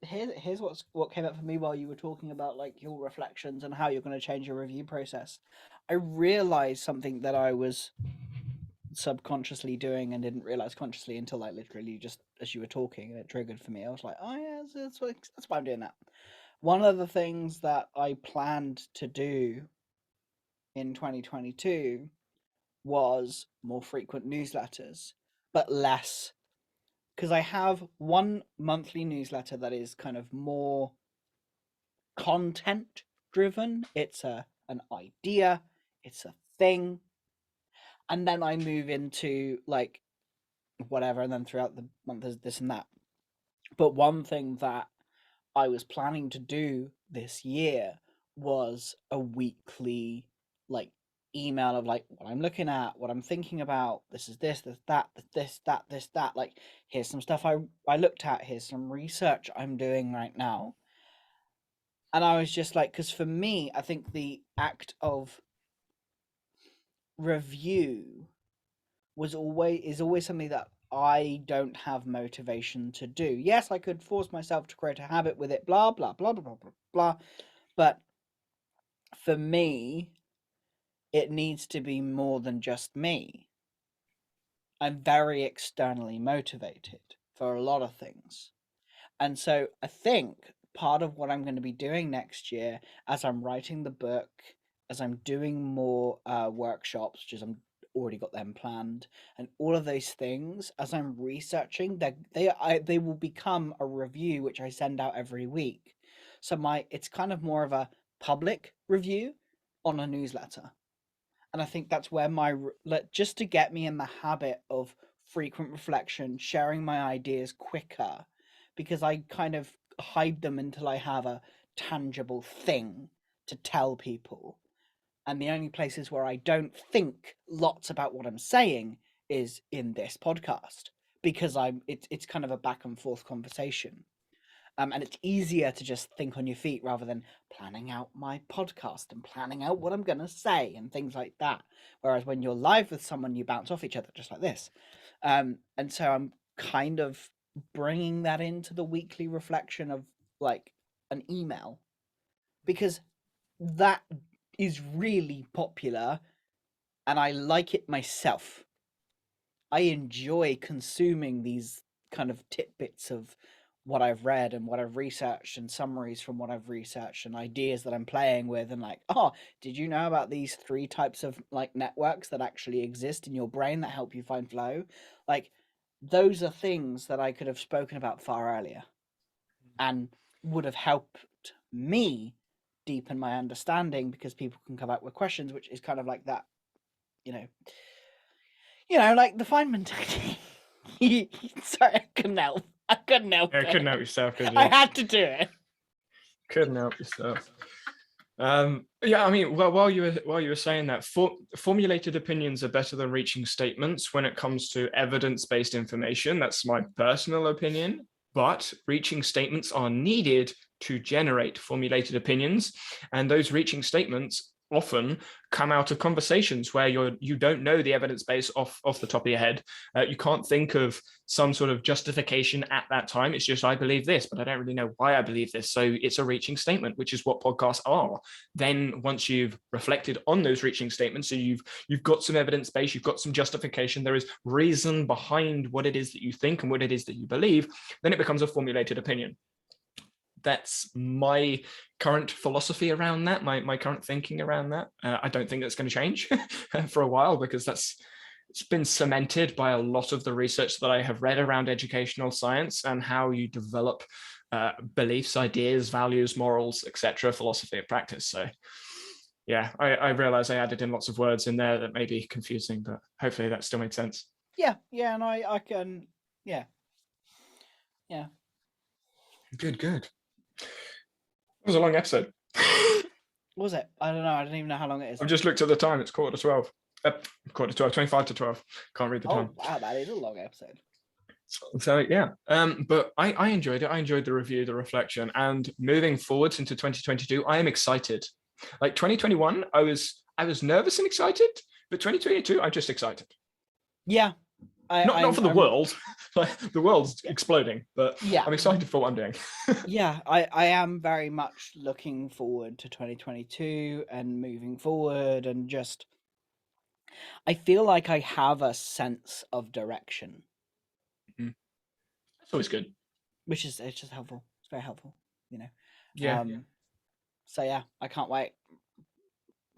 here's what came up for me while you were talking about like your reflections and how you're going to change your review process. I realized something that I was subconsciously doing and didn't realize consciously until like literally just as you were talking, and it triggered for me. I was like, oh yeah, that's why I'm doing that. One of the things that I planned to do in 2022 was more frequent newsletters, but less, because I have one monthly newsletter that is kind of more content driven. It's an idea, it's a thing, and then I move into like whatever, and then throughout the month there's this and that. But one thing that I was planning to do this year was a weekly like email of like what I'm looking at, what I'm thinking about, this is this that, like here's some stuff I looked at, here's some research I'm doing right now. And I was just like, because for me, I think the act of review is always something that I don't have motivation to do. Yes, I could force myself to create a habit with it, blah blah blah blah blah blah blah. But for me, it needs to be more than just me. I'm very externally motivated for a lot of things. And so I think part of what I'm going to be doing next year, as I'm writing the book, as I'm doing more workshops, which is I'm already got them planned, and all of those things, as I'm researching, they will become a review which I send out every week. So it's kind of more of a public review on a newsletter. And I think that's where just to get me in the habit of frequent reflection, sharing my ideas quicker, because I kind of hide them until I have a tangible thing to tell people. And the only places where I don't think lots about what I'm saying is in this podcast, because it's kind of a back and forth conversation. And it's easier to just think on your feet rather than planning out my podcast and planning out what I'm going to say and things like that. Whereas when you're live with someone, you bounce off each other just like this. And so I'm kind of bringing that into the weekly reflection of like an email, because that is really popular and I like it myself. I enjoy consuming these kind of tidbits of what I've read and what I've researched and summaries from what I've researched and ideas that I'm playing with, and like, oh, did you know about these 3 types of like networks that actually exist in your brain that help you find flow? Like, those are things that I could have spoken about far earlier and would have helped me deepen my understanding, because people can come up with questions, which is kind of like that, like the Feynman technique. Sorry, I couldn't help. I couldn't help Yeah, it. couldn't help yourself, could you? I had to do it. Couldn't help yourself. Yeah, I mean, well, while you were saying that, formulated opinions are better than reaching statements when it comes to evidence-based information. That's my personal opinion. But reaching statements are needed to generate formulated opinions, and those reaching statements often come out of conversations where you don't know the evidence base off the top of your head. You can't think of some sort of justification at that time. It's just, I believe this, but I don't really know why I believe this. So it's a reaching statement, which is what podcasts are. Then once you've reflected on those reaching statements, so you've got some evidence base, you've got some justification, there is reason behind what it is that you think and what it is that you believe, then it becomes a formulated opinion. That's my current philosophy around that, my current thinking around that. I don't think that's going to change for a while, because it's been cemented by a lot of the research that I have read around educational science and how you develop beliefs, ideas, values, morals, etc., philosophy of practice. So yeah, I realize I added in lots of words in there that may be confusing, but hopefully that still made sense. Yeah, and I can, yeah. Good. It was a long episode. Was it? I don't know. I don't even know how long it is. I've just looked at the time. It's 11:45. 25 to 12. Can't read the time. Oh, wow, that is a long episode. So yeah, but I enjoyed it. I enjoyed the review, the reflection, and moving forwards into 2022, I am excited. Like 2021, I was nervous and excited, but 2022, I'm just excited. Yeah. Not for the world. Like, the world's exploding, but yeah, I'm excited for what I'm doing. Yeah, I am very much looking forward to 2022 and moving forward, and just I feel like I have a sense of direction. Mm-hmm. That's always good. Which is, it's just helpful. It's very helpful, Yeah. So yeah, I can't wait.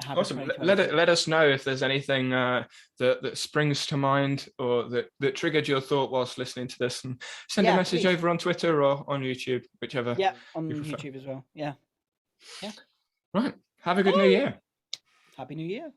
Awesome. Let us know if there's anything that springs to mind, or that triggered your thought whilst listening to this, and send a message over on Twitter or on YouTube, whichever. Yeah, on YouTube as well. Yeah. Right. Have a good New Year. Happy New Year.